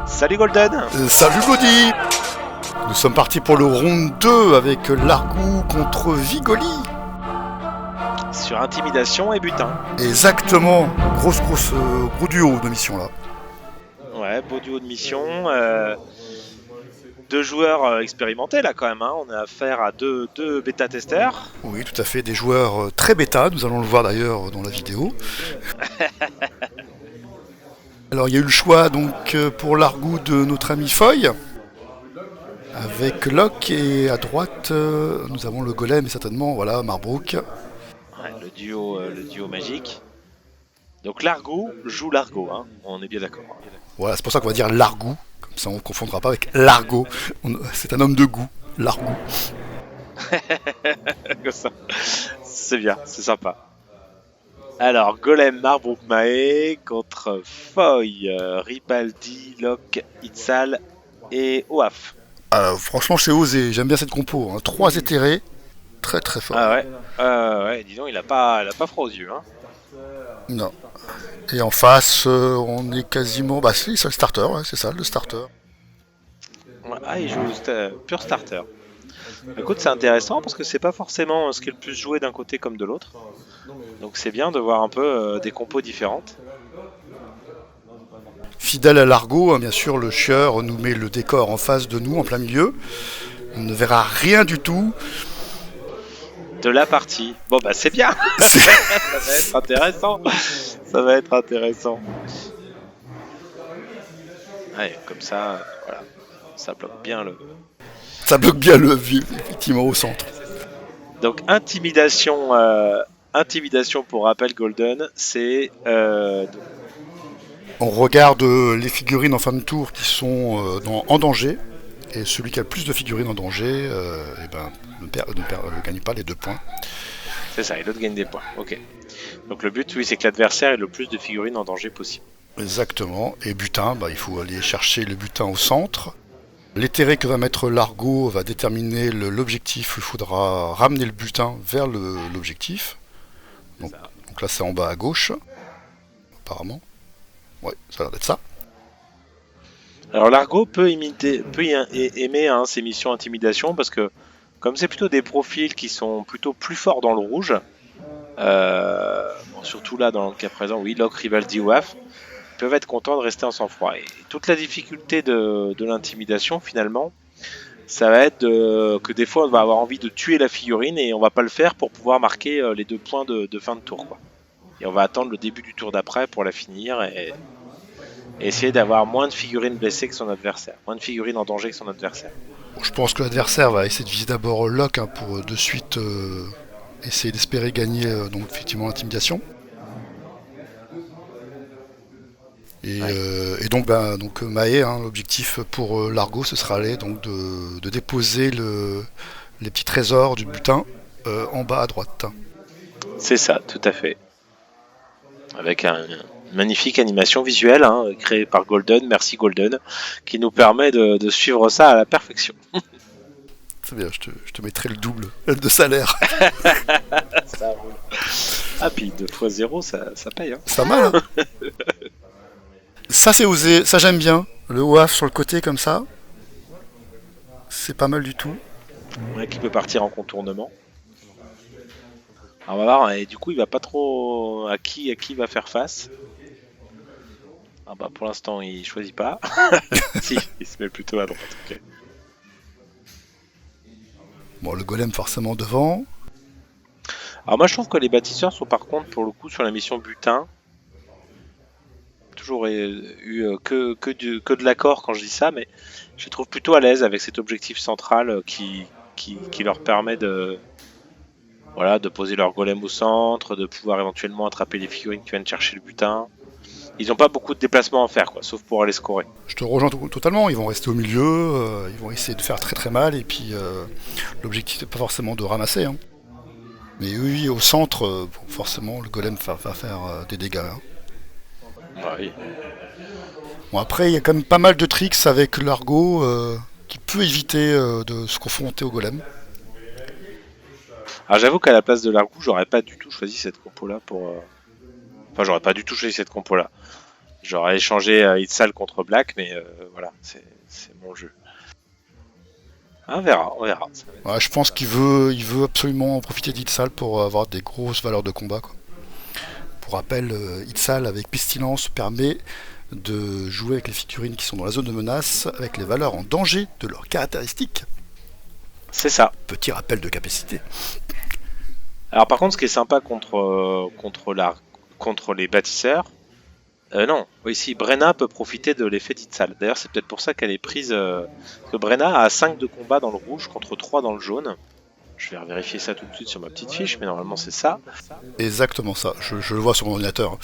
Salut Golden. Salut Gaudi. Nous sommes partis pour le round 2 avec Largou contre Vigoli. Sur intimidation et butin. Exactement, gros duo de mission là. Ouais, beau duo de mission. Deux joueurs expérimentés là quand même, hein. On a affaire à deux bêta-testeurs. Oui, tout à fait, des joueurs très bêta, nous allons le voir d'ailleurs dans la vidéo. Alors il y a eu le choix donc pour Largou de notre ami Foy, avec Locke, et à droite nous avons le golem et certainement voilà Marbrook. Ouais, le duo magique. Donc Largou joue Largo, hein. On est bien d'accord. Voilà, c'est pour ça qu'on va dire Largou, comme ça on ne confondra pas avec Largo. C'est un homme de goût, Largou. Comme ça. C'est bien, c'est sympa. Alors, Golem, Marbrook, Mae contre Foy, Ribaldi, Locke, Itzal et Oaf. Franchement, c'est osé, j'aime bien cette compo. 3 éthérés, très très fort. Ah ouais, dis donc, il a pas froid aux yeux. Hein. Non. Et en face, on est quasiment. Bah, c'est le starter, ouais, c'est ça, le starter. Ah, il joue pur starter. Écoute, c'est intéressant parce que c'est pas forcément ce qui est le plus joué d'un côté comme de l'autre. Donc c'est bien de voir un peu des compos différentes. Fidèle à Largo, bien sûr, le chieur nous met le décor en face de nous, en plein milieu. On ne verra rien du tout. De la partie. Bon bah c'est bien. Ça va être intéressant. Ça va être intéressant. Ouais, comme ça, voilà. Ça bloque bien le... Ça bloque bien le vue, effectivement, au centre. Donc intimidation pour rappel Golden, c'est... On regarde les figurines en fin de tour qui sont en danger. Et celui qui a le plus de figurines en danger ne gagne pas les 2 points. C'est ça, et l'autre gagne des points. Ok. Donc le but, oui, c'est que l'adversaire ait le plus de figurines en danger possible. Exactement. Et butin, il faut aller chercher le butin au centre. L'éthéré que va mettre Largo va déterminer l'objectif. Il faudra ramener le butin vers l'objectif. Donc là, c'est en bas à gauche, apparemment. Ouais, ça a l'air d'être ça. Alors Largo peut aimer ses missions intimidation parce que comme c'est plutôt des profils qui sont plutôt plus forts dans le rouge, surtout là dans le cas présent, oui, Locke, Ribaldi, Oaf, ils peuvent être contents de rester en sang-froid. Et toute la difficulté de l'intimidation finalement, ça va être que des fois on va avoir envie de tuer la figurine et on va pas le faire pour pouvoir marquer les 2 points de fin de tour, quoi. Et on va attendre le début du tour d'après pour la finir et essayer d'avoir moins de figurines blessées que son adversaire, moins de figurines en danger que son adversaire. Je pense que l'adversaire va essayer de viser d'abord Locke pour de suite essayer d'espérer gagner donc effectivement l'intimidation. Et donc Mae, l'objectif pour Largo, ce sera aller donc de déposer les petits trésors du butin en bas à droite. C'est ça, tout à fait. Avec une magnifique animation visuelle créée par Golden, merci Golden, qui nous permet de suivre ça à la perfection. C'est bien, je te mettrai le double de salaire. Ça roule. Ah puis 2 x 0, ça paye. Hein. C'est pas mal. Hein. Ça c'est osé, ça j'aime bien. Le WAF sur le côté comme ça. C'est pas mal du tout. Ouais, qui peut partir en contournement. Alors on va voir, et du coup il va pas trop à qui il va faire face. Ah bah pour l'instant il choisit pas. Si, il se met plutôt à droite. Okay. Bon, le golem forcément devant. Alors moi je trouve que les bâtisseurs sont par contre pour le coup sur la mission butin. Toujours eu que de l'accord quand je dis ça, mais je les trouve plutôt à l'aise avec cet objectif central qui leur permet de poser leur golem au centre, de pouvoir éventuellement attraper les figurines qui viennent chercher le butin. Ils n'ont pas beaucoup de déplacements à faire, quoi, sauf pour aller scorer. Je te rejoins totalement, ils vont rester au milieu, ils vont essayer de faire très très mal, et puis l'objectif n'est pas forcément de ramasser. Hein. Mais oui, au centre, forcément, le golem va faire des dégâts. Hein. Oui. Bon, après, il y a quand même pas mal de tricks avec Largo qui peut éviter de se confronter au golem. Alors j'avoue qu'à la place de Largo, j'aurais pas du tout choisi cette compo-là pour... Enfin, j'aurais pas du tout choisi cette compo-là. J'aurais échangé Itzal contre Black, mais voilà, c'est mon jeu. On verra, on verra. Ouais, je pense il veut absolument profiter d'Itzal pour avoir des grosses valeurs de combat, quoi. Pour rappel, Itzal avec Pestilence permet de jouer avec les figurines qui sont dans la zone de menace avec les valeurs en danger de leurs caractéristiques. C'est ça. Petit rappel de capacité. Alors par contre, ce qui est sympa contre les bâtisseurs, non, ici Brenna peut profiter de l'effet d'Itzal. D'ailleurs, c'est peut-être pour ça qu'elle est prise. Parce que Brenna a 5 de combat dans le rouge contre 3 dans le jaune. Je vais vérifier ça tout de suite sur ma petite fiche, mais normalement c'est ça. Exactement ça, je le vois sur mon ordinateur.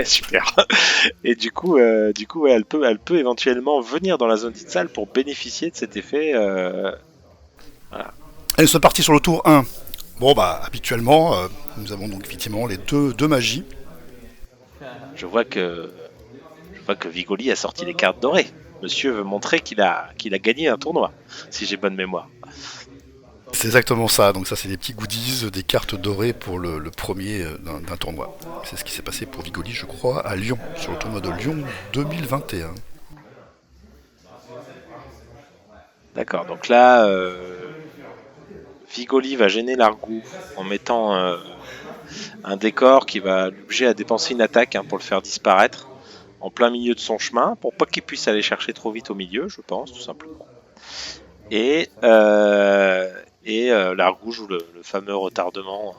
Super. Et du coup, ouais, elle peut éventuellement venir dans la zone d'Itzal pour bénéficier de cet effet. Voilà. Allez, c'est parti sur le tour 1. Bon bah habituellement, nous avons donc effectivement les deux magies. Je vois que Vigoli a sorti les cartes dorées. Monsieur veut montrer qu'il a gagné un tournoi, si j'ai bonne mémoire. C'est exactement ça, donc ça c'est des petits goodies, des cartes dorées pour le premier d'un tournoi. C'est ce qui s'est passé pour Vigoli, je crois, à Lyon, sur le tournoi de Lyon 2021. D'accord, donc là, Vigoli va gêner l'Argou en mettant un décor qui va l'obliger à dépenser une attaque pour le faire disparaître en plein milieu de son chemin, pour pas qu'il puisse aller chercher trop vite au milieu, je pense, tout simplement. Et l'Argou joue le fameux retardement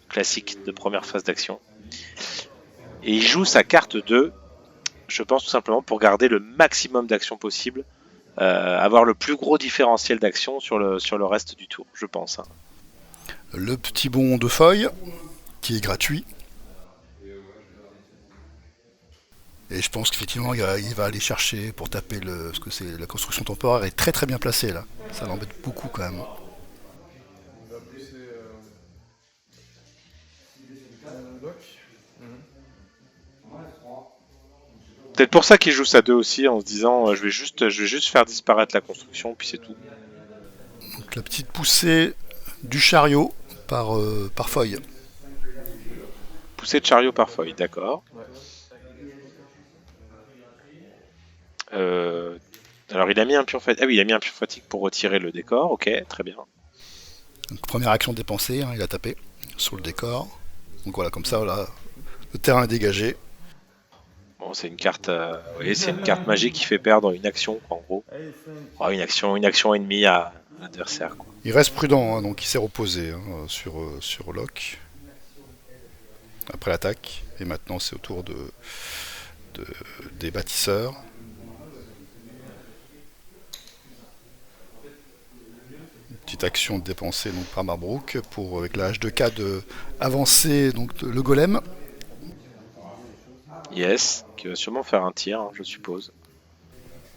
classique de première phase d'action. Et il joue sa carte 2, je pense tout simplement pour garder le maximum d'action possible, avoir le plus gros différentiel d'action sur le reste du tour, je pense. Le petit bon de feuilles, qui est gratuit. Et je pense qu'effectivement, il va aller chercher pour taper parce que la construction temporaire est très très bien placée là. Ça l'embête beaucoup quand même. Peut-être pour ça qu'il joue sa 2 aussi, en se disant je vais juste faire disparaître la construction, puis c'est tout. Donc la petite poussée du chariot par feuille. Poussée de chariot par feuille, d'accord. Alors il a mis un pion fatigue. Ah oui, il a mis un pion fatigue pour retirer le décor, ok, très bien. Donc, première action dépensée, il a tapé sur le décor. Donc voilà, comme ça, là, le terrain est dégagé. Bon, c'est une carte, c'est une carte magique qui fait perdre une action, en gros. Une action et demie à l'adversaire. Il reste prudent, donc il s'est reposé sur Locke après l'attaque. Et maintenant, c'est au tour des bâtisseurs. Petite action dépensée donc par Marbrook pour avec la H2K de avancer donc le golem. Yes, qui va sûrement faire un tir, je suppose.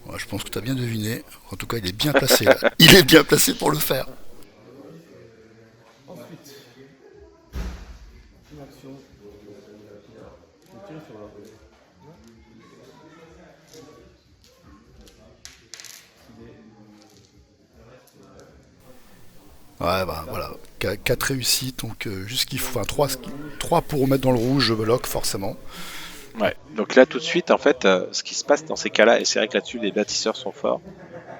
Ouais, je pense que tu as bien deviné. En tout cas, il est bien placé. Là. Il est bien placé pour le faire. Ensuite, une action. Je vais tirer sur la. Ouais, bah voilà. 4 réussites, donc jusqu'il faut. Enfin, 3 pour remettre dans le rouge, Lock, forcément. Ouais, donc là tout de suite, en fait, ce qui se passe dans ces cas-là, et c'est vrai que là-dessus les bâtisseurs sont forts,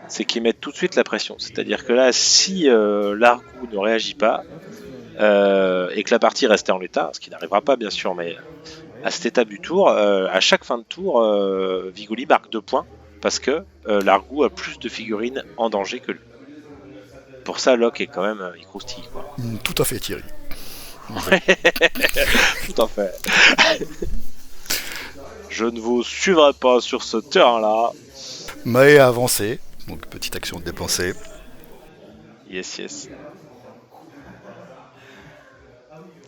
c'est qu'ils mettent tout de suite la pression. C'est-à-dire que là, si l'Argou ne réagit pas, et que la partie restait en l'état, ce qui n'arrivera pas bien sûr, mais à cette étape du tour, à chaque fin de tour, Vigoli marque 2 points, parce que l'Argou a plus de figurines en danger que lui. Pour ça, Locke est quand même, il croustille, quoi. Tout à fait, Thierry. Tout à fait. Je ne vous suivrai pas sur ce terrain-là. Mais avancé, donc petite action dépensée. Yes.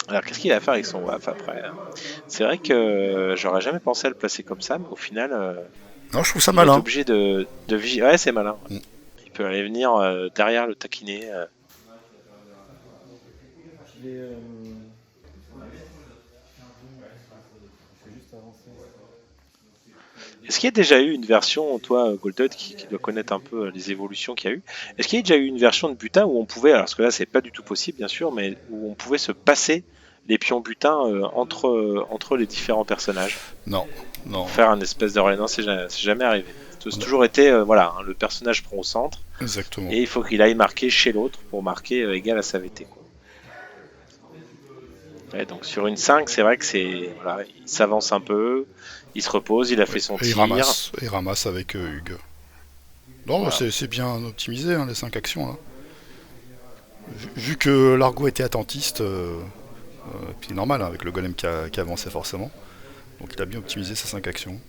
Alors qu'est-ce qu'il va faire avec son WAF après? C'est vrai que j'aurais jamais pensé à le placer comme ça, mais au final, non, je trouve ça malin. Il est obligé de ouais, c'est malin. Il peut aller venir derrière le taquiner. Est-ce qu'il y a déjà eu une version, toi, Golden, qui doit connaître un peu les évolutions qu'il y a eu, est-ce qu'il y a déjà eu une version de butin où on pouvait, alors parce que là c'est pas du tout possible bien sûr, mais où on pouvait se passer les pions butins entre les différents personnages. Non, non, Faire un espèce de relais. Non, c'est jamais arrivé. C'est toujours été, voilà, hein, le personnage prend au centre, exactement. et il faut qu'il aille marquer chez l'autre pour marquer égal à sa VT. Quoi. Ouais, donc sur une 5, c'est vrai que voilà, il s'avance un peu, il se repose, il a fait son Et tir. il ramasse avec Hugues. Non, Voilà. c'est bien optimisé, hein, les 5 actions. Là. Vu que Largo était attentiste, puis normal, hein, avec le golem qui avançait forcément. Donc il a bien optimisé ses 5 actions.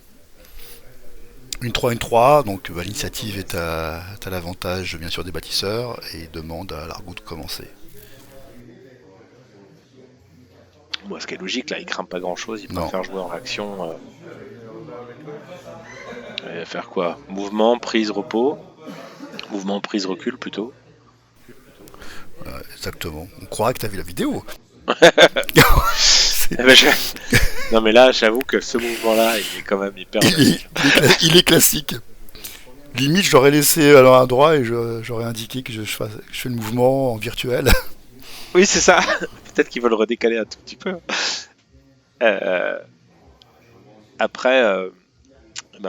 Une 3, une 3, donc l'initiative est à l'avantage bien sûr des bâtisseurs et il demande à Largo de commencer. Bon, ce qui est logique, là, il craint pas grand chose, il préfère jouer en réaction. Et faire quoi? Mouvement, prise, repos. Mouvement, prise, recul plutôt. Exactement. On croirait que tu as vu la vidéo. Eh ben, non mais là, j'avoue que ce mouvement-là, il est quand même hyper... il est classique. Limite, j'aurais laissé à l'endroit et j'aurais indiqué que je fais le mouvement en virtuel. Oui, c'est ça. Peut-être qu'ils veulent le redécaler un tout petit peu. Après,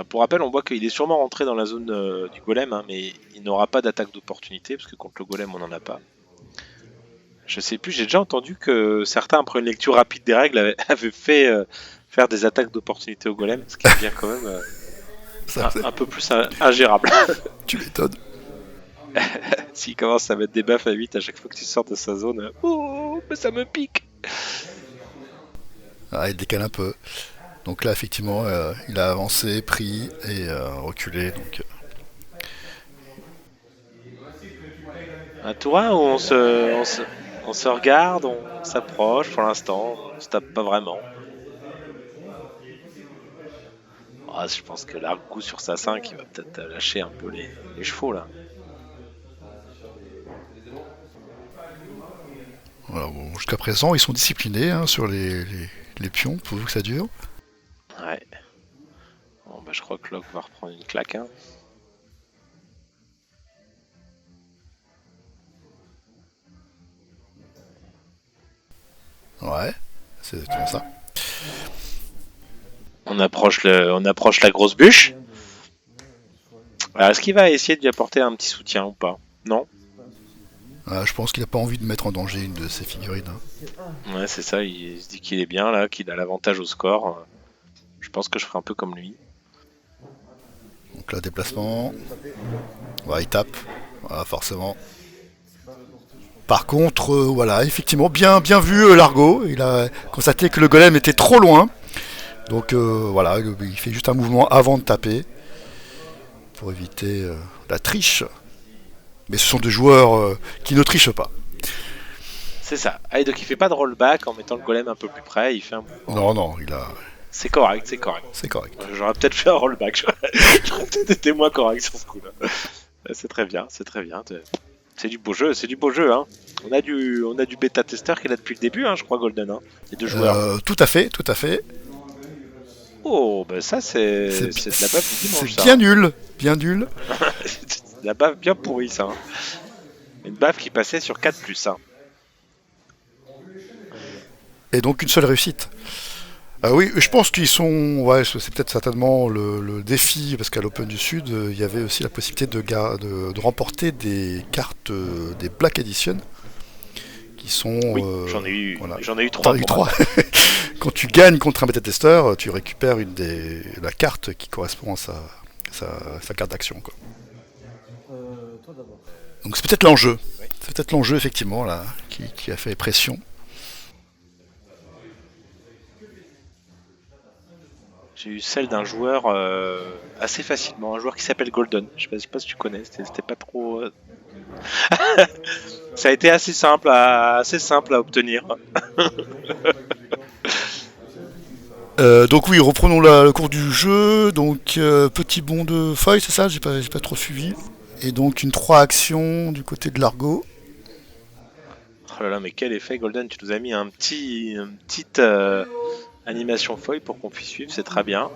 pour rappel, on voit qu'il est sûrement rentré dans la zone du golem, hein, mais il n'aura pas d'attaque d'opportunité, parce que contre le golem, on n'en a pas. Je sais plus, j'ai déjà entendu que certains, après une lecture rapide des règles, avaient fait faire des attaques d'opportunité au golem, ce qui devient quand même un peu plus ingérable. Tu m'étonnes. S'il commence à mettre des buffs à 8 à chaque fois que tu sors de sa zone, oh, mais ça me pique. Ah, il décale un peu. Donc là, effectivement, il a avancé, pris et reculé. Donc, Un tour 1 où on se regarde, on s'approche pour l'instant, on se tape pas vraiment. Ah, je pense que Largo sur sa 5, il va peut-être lâcher un peu les chevaux là. voilà, bon, jusqu'à présent, ils sont disciplinés hein, sur les pions, pourvu que ça dure. Ouais. Bon, je crois que Locke va reprendre une claque. Hein. Ouais, c'est exactement ça. On approche la grosse bûche. Alors, est-ce qu'il va essayer de lui apporter un petit soutien ou pas? Non? Je pense qu'il n'a pas envie de mettre en danger une de ses figurines. Hein. Ouais, c'est ça, il se dit qu'il est bien là, qu'il a l'avantage au score. Je pense que je ferai un peu comme lui. Donc là, déplacement. Ouais, il tape. Voilà, forcément. Par contre, voilà, effectivement, bien vu Largo. Il a constaté que le golem était trop loin. Donc voilà, il fait juste un mouvement avant de taper. Pour éviter la triche. Mais ce sont des joueurs qui ne trichent pas. C'est ça. Ah, et donc il fait pas de rollback en mettant le golem un peu plus près, il fait un mouvement. Non, il a... C'est correct. C'est correct. J'aurais peut-être fait un rollback, j'aurais peut-être été moins correct sur ce coup-là. C'est très bien. C'est du beau jeu, hein. On a du bêta-testeur qui est là depuis le début, hein, je crois, Golden, hein. Les deux joueurs. Tout à fait. Oh, ça c'est de la baffe du dimanche, C'est ça. bien nul. C'est de la baffe bien pourrie, ça. Hein. Une baffe qui passait sur 4+, hein. Et donc une seule réussite. Oui, je pense qu'ils sont... Ouais, c'est peut-être certainement le défi, parce qu'à l'Open du Sud, il y avait aussi la possibilité de remporter des cartes des Black Edition, qui sont... Oui, j'en ai eu 3. T'en as eu 3. Quand tu gagnes contre un bêta-testeur, tu récupères la carte qui correspond à sa carte d'action. Quoi. Toi d'abord. Donc c'est peut-être l'enjeu. Oui. C'est peut-être l'enjeu, effectivement, là, qui a fait pression. J'ai eu celle d'un joueur assez facilement, un joueur qui s'appelle Golden. Je sais pas si tu connais, c'était pas trop... Ça a été assez simple à obtenir. Donc oui, reprenons le cours du jeu. Donc petit bond de feuilles, c'est ça? J'ai pas trop suivi. Et donc une 3 actions du côté de Largo. Oh là là, mais quel effet, Golden, tu nous as mis une petite animation feuille pour qu'on puisse suivre, c'est très bien.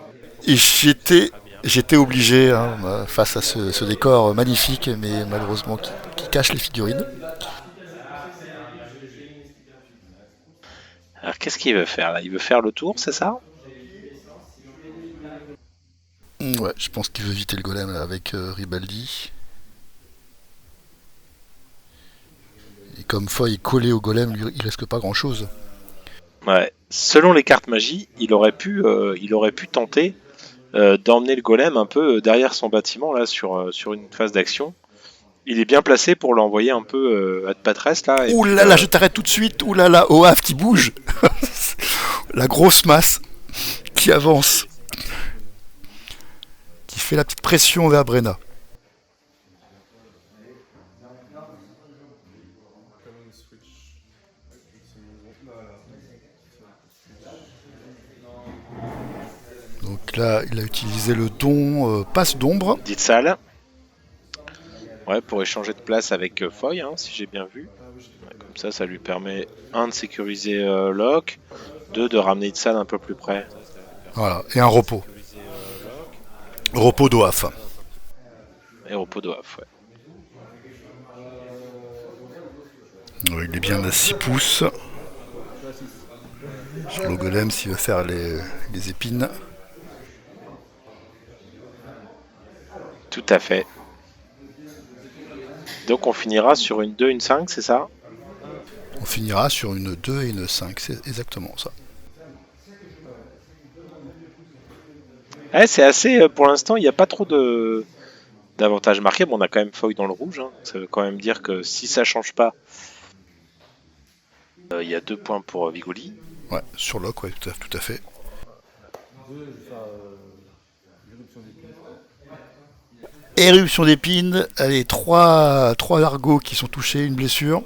Et j'étais obligé, hein, face à ce décor magnifique, mais malheureusement qui cache les figurines. Alors qu'est-ce qu'il veut faire là? Il veut faire le tour, c'est ça? Ouais, je pense qu'il veut éviter le golem avec Ribaldi. Et comme Foy est collé au golem, lui, il risque pas grand-chose. Ouais. Selon les cartes magie, il aurait pu tenter d'emmener le golem un peu derrière son bâtiment là sur une phase d'action. Il est bien placé pour l'envoyer un peu à de patresse là. Ouh là là, je t'arrête tout de suite. Ouh là là, Oaf qui bouge. La grosse masse qui avance. Qui fait la petite pression vers Brenna. Donc là, il a utilisé le don passe d'ombre. Dites salle. Ouais, pour échanger de place avec Foy, hein, si j'ai bien vu. Ouais, comme ça lui permet, un, de sécuriser Locke, deux, de ramener Itzal un peu plus près. Voilà, et un repos. Repos d'Oaf. Et repos d'Oaf, ouais. Ouais, il est bien à 6 pouces. Sur le golem, s'il veut faire les épines. Tout à fait. Donc on finira sur une 2, une 5, c'est ça? On finira sur une 2 et une 5, c'est exactement ça. Ouais, c'est assez, pour l'instant, il n'y a pas trop d'avantages marqués. Bon, on a quand même Foy dans le rouge. Hein. Ça veut quand même dire que si ça change pas, il y a 2 points pour Vigoli. Ouais, sur Locke, ouais, tout à fait. Éruption d'épines, allez, 3 largos qui sont touchés, une blessure.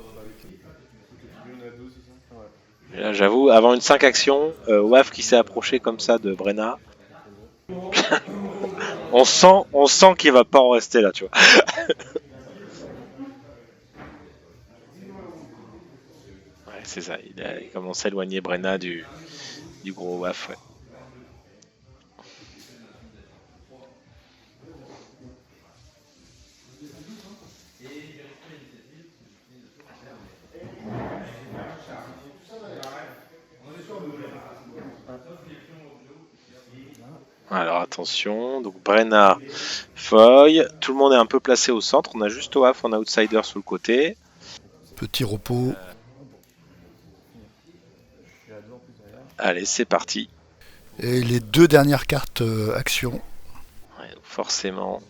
Et là, j'avoue, avant une 5 actions, Waf qui s'est approché comme ça de Brenna. on sent qu'il va pas en rester là, tu vois. Ouais, c'est ça, il commence à éloigner Brenna du gros Waf, ouais. Alors attention, donc Brenna, Foy, tout le monde est un peu placé au centre, on a juste Oaf en outsider sur le côté. Petit repos. Allez, c'est parti. Et les 2 dernières cartes action. Ouais, forcément,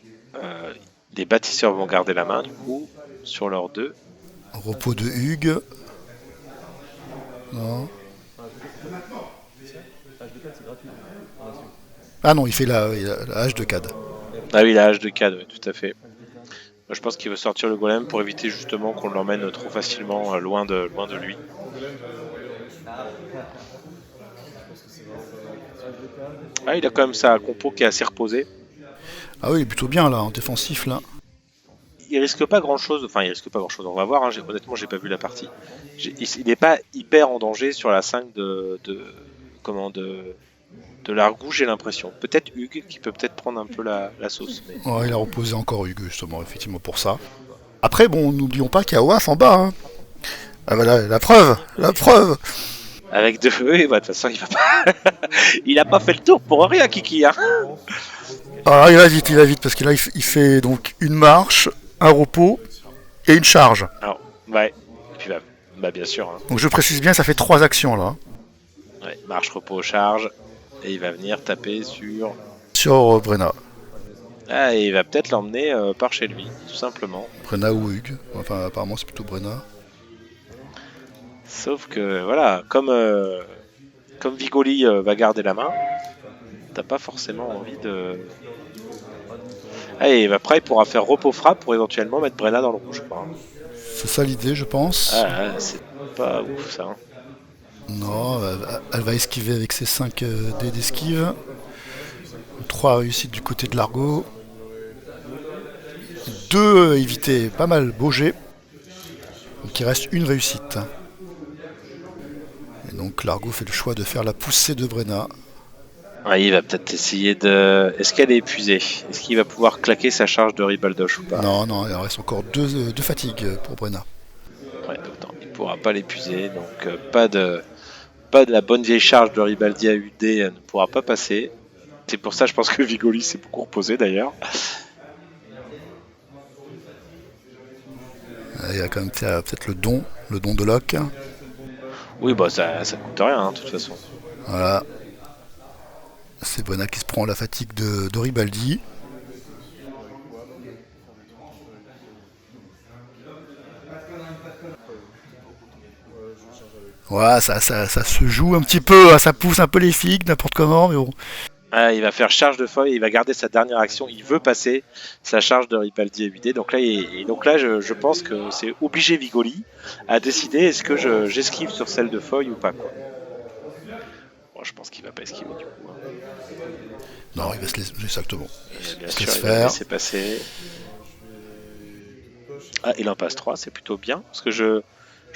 les bâtisseurs vont garder la main du coup, sur leurs 2. Repos de Hugues. Non. Ah non, il fait la hache de CAD. Ah oui, la hache de CAD, oui, tout à fait. Moi, je pense qu'il veut sortir le golem pour éviter justement qu'on l'emmène trop facilement loin de lui. Ah, il a quand même sa compo qui est assez reposée. Ah oui, il est plutôt bien là, en défensif là. Il risque pas grand chose, enfin il risque pas grand chose, on va voir, hein. Honnêtement j'ai pas vu la partie. Il n'est pas hyper en danger sur la 5 de Largou, j'ai l'impression. Peut-être Hugues qui peut peut-être prendre un peu la sauce. Mais... Ouais, il a reposé encore Hugues justement, effectivement pour ça. Après bon, n'oublions pas qu'il y a Oaf en bas. Hein. Ah voilà, la preuve. Avec 2 feux, de toute façon il va pas. Il a pas fait le tour pour rien, Kiki. Hein. Alors il va vite, parce que là il fait donc une marche, un repos et une charge. Alors, ouais, et puis bah bien sûr. Hein. Donc je précise bien, ça fait 3 actions là. Ouais, marche, repos, charge, et il va venir taper sur Brenna. Ah, et il va peut-être l'emmener par chez lui, tout simplement. Brenna ou Hugues, enfin apparemment c'est plutôt Brenna. Sauf que voilà, comme Vigoli va garder la main, t'as pas forcément envie de... Ah, et après il pourra faire repos frappe pour éventuellement mettre Brenna dans le rouge, quoi. C'est ça l'idée, je pense. Ah, c'est pas ouf ça. Hein. Non, elle va esquiver avec ses 5 dés d'esquive. 3 réussites du côté de Largo. 2 évités, pas mal Bauger. Donc il reste une réussite. Et donc Largo fait le choix de faire la poussée de Brenna. Ouais, il va peut-être essayer de... Est-ce qu'elle est épuisée? Est-ce qu'il va pouvoir claquer sa charge de Ribaldoche ou pas? Non, il reste encore 2 fatigues pour Brenna. Ouais, donc non, il pourra pas l'épuiser, donc pas de la bonne vieille charge de Ribaldi à UD ne pourra pas passer. C'est pour ça, je pense que Vigoli s'est beaucoup reposé d'ailleurs. Il y a quand même peut-être le don de Locke. Oui, bah ça coûte rien, hein, de toute façon. Voilà. C'est Brena qui se prend la fatigue de Ribaldi. Voilà, ça se joue un petit peu, hein, ça pousse un peu les figues, n'importe comment, mais bon. Il va faire charge de feuille, il va garder sa dernière action, il veut passer sa charge de Ribaldi à UD. Donc là, je pense que c'est obligé Vigoli à décider est-ce que j'esquive sur celle de feuille ou pas, quoi. Bon, je pense qu'il va pas esquiver du coup. Hein. Non, il va se laisser exactement. Bien sûr, il va laisser passer. Ah, il en passe 3, c'est plutôt bien. Parce que je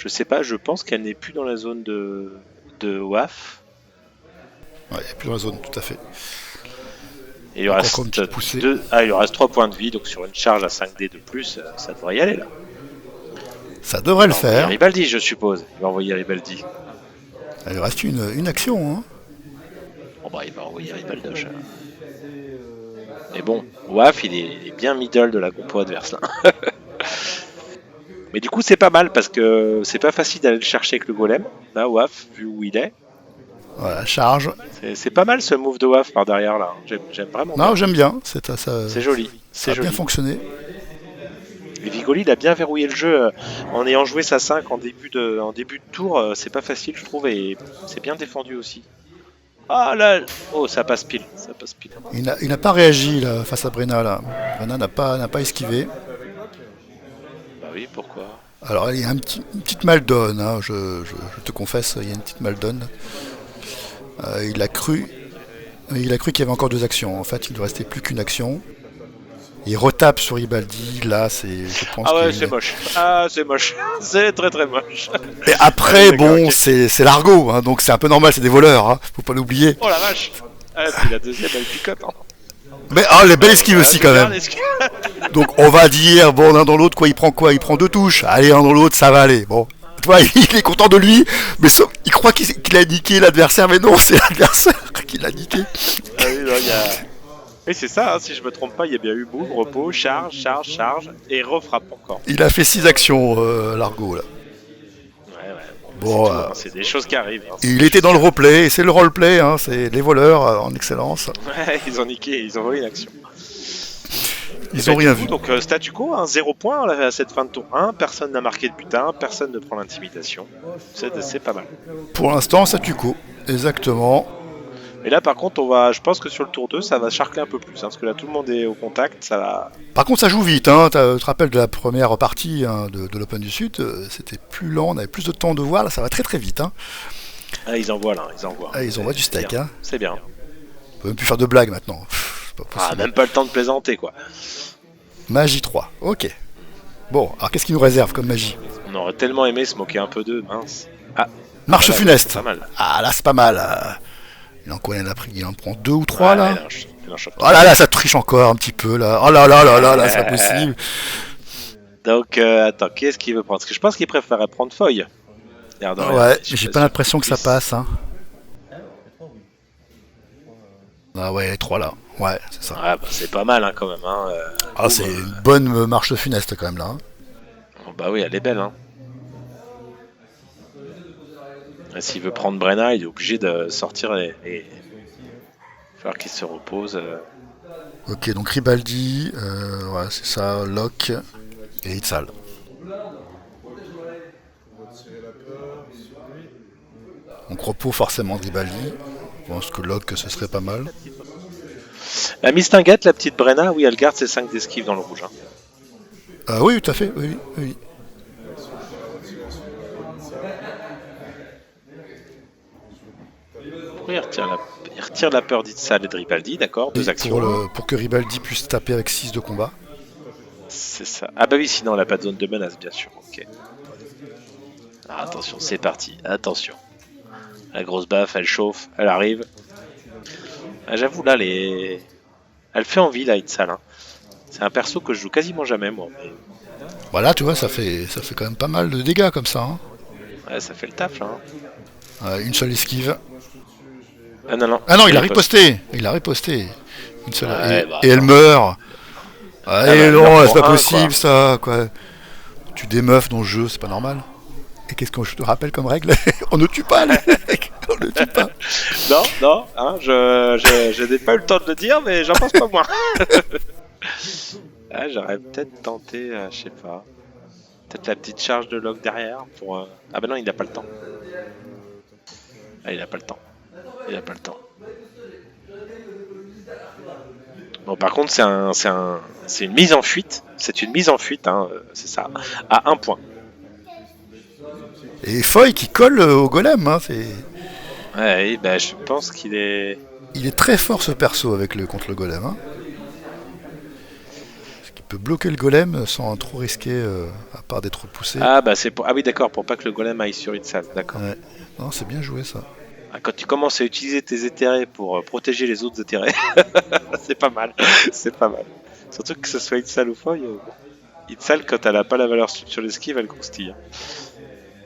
sais pas, je pense qu'elle n'est plus dans la zone de WAF. Ouais, il n'y a plus dans la zone, tout à fait. Et il reste il reste 3 points de vie, donc sur une charge à 5D de plus, ça devrait y aller là. Ça devrait le faire. Ribaldi, je suppose. Il va envoyer Ribaldi. Il reste une action. Hein. Bon bah il va envoyer Ribaldoche. Mais bon, WAF il est bien middle de la compo adverse là. Mais du coup c'est pas mal parce que c'est pas facile d'aller le chercher avec le golem. Là WAF, vu où il est. Voilà, charge. C'est pas mal ce move de WAF par derrière là. J'aime vraiment. Non, j'aime bien. C'est joli. Ça a bien fonctionné. Et Vigoli il a bien verrouillé le jeu en ayant joué sa 5 en début de tour. C'est pas facile je trouve et c'est bien défendu aussi. Ah là, oh ça passe pile. Il n'a pas réagi là, face à Brena là. Brena n'a pas esquivé. Bah oui, pourquoi? Alors il y a une petite maldonne, hein, je te confesse, il y a une petite maldonne. Il a cru qu'il y avait encore 2 actions. En fait, il ne restait plus qu'une action. Il retape sur Ribaldi. Là, je pense. Ah ouais, c'est moche. C'est très très moche. Et après, bon, c'est l'argot, hein, donc c'est un peu normal, c'est des voleurs, hein, faut pas l'oublier. Oh la vache. Ah, puis la deuxième, elle picote. Hein. Mais les belles esquives aussi quand même. Donc on va dire, bon, l'un dans l'autre, quoi, il prend 2 touches. Allez, un dans l'autre, ça va aller. Bon. Tu vois, il est content de lui, mais il croit qu'il a niqué l'adversaire, mais non, c'est l'adversaire qui l'a niqué. Ah oui, non, Et c'est ça, hein, si je me trompe pas, il y a bien eu move, repos, charge, et refrappe encore. Il a fait 6 actions, Largo, là. Ouais. Bon, c'est des choses qui arrivent. Hein, il était dans le roleplay, et c'est le roleplay, hein, c'est les voleurs en excellence. Ouais, ils ont niqué, ils ont volé une action. Ils ont rien vu. Donc statu quo, 0 points à cette fin de tour 1, personne n'a marqué de butin, personne ne prend l'intimidation. C'est pas mal. Pour l'instant, statu quo, exactement. Et là par contre, je pense que sur le tour 2, ça va charcler un peu plus, hein, parce que là tout le monde est au contact, ça va... Par contre, ça joue vite, hein. Tu te rappelles de la première partie hein, de l'Open du Sud, c'était plus lent, on avait plus de temps de voir, là ça va très très vite. Hein. Ah, ils envoient là, ils envoient du steak. Hein. C'est bien. On peut même plus faire de blagues maintenant. Même pas le temps de plaisanter quoi. Magie 3, ok. Bon, alors qu'est-ce qu'il nous réserve comme magie? On aurait tellement aimé se moquer un peu d'eux, mince. Ah, Marche funeste. Pas mal. Ah là c'est pas mal. Il en prend 2 ou 3 là. Oh là, ça triche encore un petit peu là. Oh là, c'est pas possible. Donc attends, qui est-ce qu'il veut prendre? Parce que je pense qu'il préférait prendre feuille. Ouais, j'ai pas l'impression que ça passe. Hein. Ah ouais, les 3 là. Ouais, c'est ça. Ouais, bah, c'est pas mal hein, quand même. Hein. C'est une bonne marche funeste quand même là. Hein. Oh, bah oui, elle est belle. Hein. Et s'il veut prendre Brena, il est obligé de sortir et... Il va falloir qu'il se repose. Ok, donc Ribaldi, ouais, c'est ça, Locke et Itzal. Donc repos forcément de Ribaldi. Je pense que Locke ce serait pas mal. La Mistinguette, la petite Brena, oui, elle garde ses 5 d'esquive dans le rouge. Hein. Oui, tout à fait, oui. Il retire la peur d'Itzal et de Ribaldi, d'accord, 2 actions. Pour que Ribaldi puisse taper avec 6 de combat. C'est ça. Ah bah oui, sinon elle n'a pas de zone de menace, bien sûr. Ok. Alors, attention, c'est parti. Attention. La grosse baffe, elle chauffe, elle arrive. Ah, j'avoue, là, elle fait envie, là, Itzal. Hein. C'est un perso que je joue quasiment jamais, moi. Mais... Voilà, tu vois, ça fait quand même pas mal de dégâts comme ça. Hein. Ouais, ça fait le taf, là. Hein. Une seule esquive. Ah non. Ah non, il a riposté. Il a riposté. Une seule. Ouais, et elle meurt. Ah, bah, non, il c'est pas meurt pour possible un, ça, quoi. Tu des meufs dans le jeu, c'est pas normal. Et qu'est-ce que je te rappelle comme règle? On ne tue pas les mecs. On ne tue pas. Non, hein, je n'ai pas eu le temps de le dire, mais j'en pense pas moins. Ah, j'aurais peut-être tenté, je sais pas. Peut-être la petite charge de Locke derrière pour. Ah bah non, il a pas le temps. Ah, il a pas le temps. Bon, par contre, c'est une mise en fuite. C'est une mise en fuite, hein, c'est ça. À 1 point. Et Foy qui colle au golem, hein, c'est. Ouais, bah, je pense qu'il est. Il est très fort ce perso contre le golem. Hein. Parce qu'il peut bloquer le golem sans trop risquer, à part d'être repoussé. Ah bah c'est pour. Ah oui, d'accord, pour pas que le golem aille sur Itzal, d'accord. Ouais. Non, c'est bien joué ça. Ah, quand tu commences à utiliser tes éthérés pour protéger les autres éthérés, c'est pas mal. C'est pas mal. Surtout que ce soit Itzal ou Foy. Itzal, quand elle a pas la valeur sur l'esquive, elle croustille.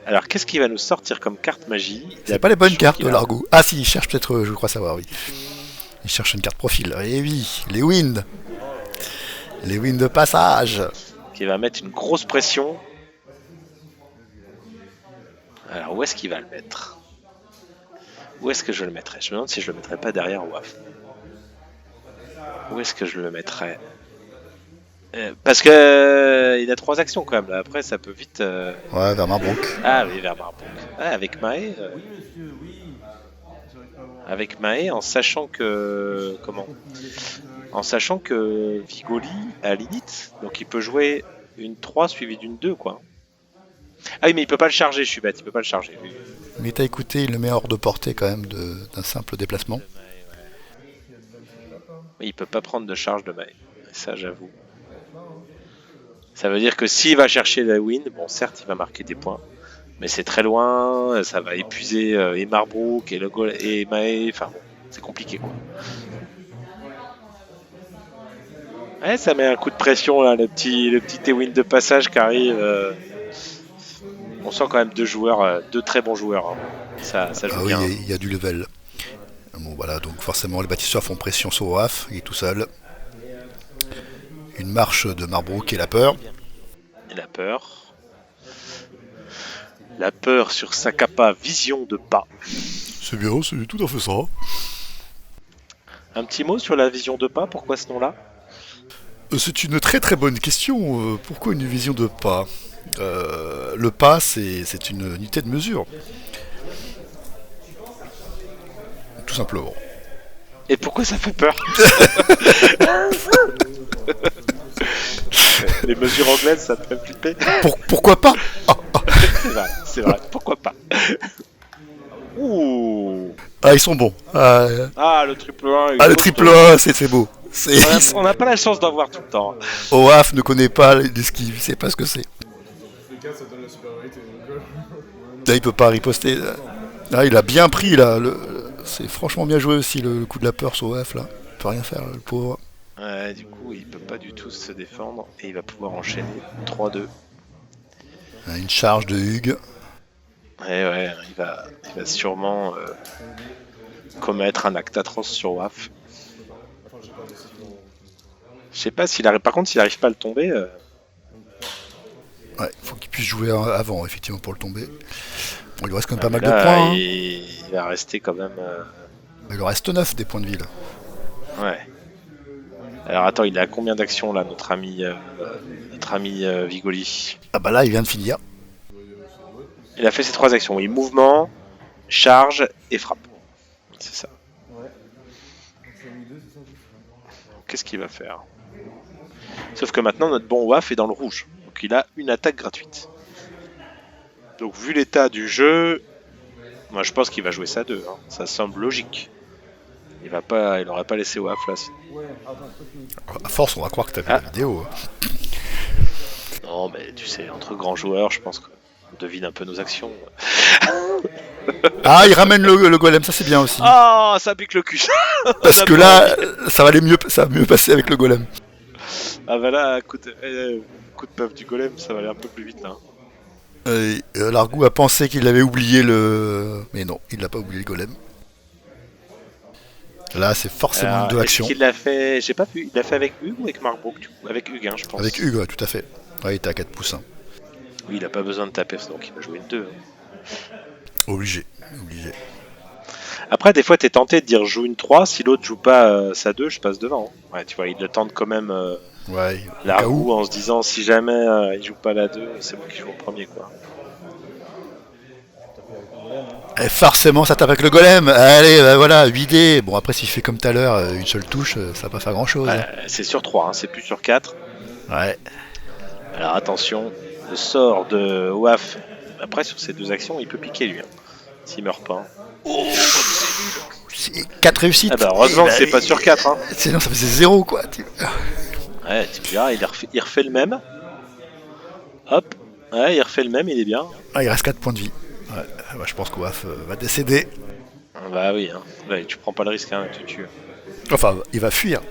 Alors, qu'est-ce qu'il va nous sortir comme carte magie? C'est pas les bonnes cartes de Largo. Ah si, il cherche peut-être, je crois savoir, oui. Il cherche une carte profil. Eh oui, les winds. Les winds de passage. Qui va mettre une grosse pression. Alors, où est-ce qu'il va le mettre? Où est-ce que je le mettrais? Je me demande si je le mettrais pas derrière WAF. Où est-ce que je le mettrais? Parce que il a 3 actions quand même. Là. Après, ça peut vite. Ouais, vers Marbrook. Ah oui, vers Marbrook. Ah, avec Mae. Avec Mae, en sachant que Vigoli a l'init, donc il peut jouer une 3 suivie d'une 2 quoi. Ah oui, mais il peut pas le charger, je suis bête, il peut pas le charger. Oui. Mais t'as écouté, il le met hors de portée quand même d'un simple déplacement. Mais il peut pas prendre de charge de Mae, ça j'avoue. Ça veut dire que s'il va chercher la win, bon certes il va marquer des points, mais c'est très loin, ça va épuiser et Marbrook et Mae, enfin bon, c'est compliqué quoi. Ouais, ça met un coup de pression là, le petit T-win de passage qui arrive. On sent quand même deux très bons joueurs. Hein. Ça joue bien. Oui, il y a du level. Bon voilà, donc forcément les bâtisseurs font pression sur Oaf, il est tout seul. Une marche de Marbrook et la peur. Et la peur. La peur sur Sakapa, vision de pas. C'est bien, c'est tout à fait ça. Un petit mot sur la vision de pas, pourquoi ce nom-là? C'est une très très bonne question. Pourquoi une vision de pas? Le pas, c'est une unité de mesure. Tout simplement. Et pourquoi ça fait peur? Les mesures anglaises, ça te fait flipper? Pourquoi pas? C'est vrai, pourquoi pas? Ouh. Ah, ils sont bons. Ah, le triple 1. Ah, le triple 1, c'est beau. On n'a pas la chance d'en voir tout le temps. Oaf ne connaît pas l'esquive, il sait pas ce que c'est. Là, il peut pas riposter. Là, il a bien pris, là. C'est franchement bien joué aussi, le coup de la peur sur Oaf, là. Il peut rien faire, le pauvre. Ouais, du coup, il peut pas du tout se défendre et il va pouvoir enchaîner 3-2. Une charge de Hugues. Ouais, il va sûrement commettre un acte atroce sur WAF. Je sais pas s'il arrive. Par contre, s'il arrive pas à le tomber. Ouais, il faut qu'il puisse jouer avant, effectivement, pour le tomber. Bon, il lui reste quand même pas mal là, de points. Hein. Il va rester quand même. Il lui reste 9 des points de ville. Ouais. Alors attends, il a combien d'actions là, notre ami Vigoli? Ah bah là, il vient de finir. Il a fait ses 3 actions, oui. Mouvement, charge et frappe. C'est ça. Qu'est-ce qu'il va faire? Sauf que maintenant, notre bon WAF est dans le rouge. Donc il a une attaque gratuite. Donc vu l'état du jeu, moi je pense qu'il va jouer ça 2. Hein. Ça semble logique. Il aurait pas laissé WAF là. À force, on va croire que t'as vu la vidéo. Non, mais tu sais, entre grands joueurs, je pense qu'on devine un peu nos actions. Ah, il ramène le golem, ça c'est bien aussi. Ah, ça pique le cul. Parce que là, ça va mieux passer avec le golem. Ah bah là, coup de puff du golem, ça va aller un peu plus vite là. Largo a pensé qu'il avait oublié le... Mais non, il n'a pas oublié le golem. Là, c'est forcément une Alors, deux est-ce actions. qu'il l'a fait? J'ai pas vu. Il l'a fait avec Hugues ou avec Mark du coup? Avec Hugues, hein, je pense. Avec Hugues, ouais, tout à fait. Ouais, il était à 4 pouces. Oui, il a pas besoin de taper, donc il va jouer une 2. Obligé. Obligé. Après, des fois, t'es tenté de dire je joue une 3. Si l'autre joue pas sa 2, je passe devant. Ouais, tu vois, il le tente quand même Ouais, au cas Largo où. en se disant si jamais il joue pas la 2, c'est moi qui joue en premier, quoi. Et forcément, ça tape avec le golem. Allez, bah voilà, 8D. Bon, après, s'il fait comme tout à l'heure, une seule touche, ça va pas faire grand-chose. Ouais, c'est sur 3, hein, c'est plus sur 4. Ouais. Alors attention, le sort de Waf. Après, sur ces deux actions, il peut piquer lui. Hein, s'il meurt pas. Oh, 4 réussites. Ah bah heureusement Et que c'est pas sur 4. Hein. Sinon, ça faisait 0, quoi. Ouais, tu me diras, il refait le même. Hop. Ouais, il refait le même, il est bien. Ah, il reste 4 points de vie. Ouais, bah, je pense que Waf va décéder. Bah oui, hein. Bah, tu prends pas le risque, hein, tu tues. Enfin, il va fuir.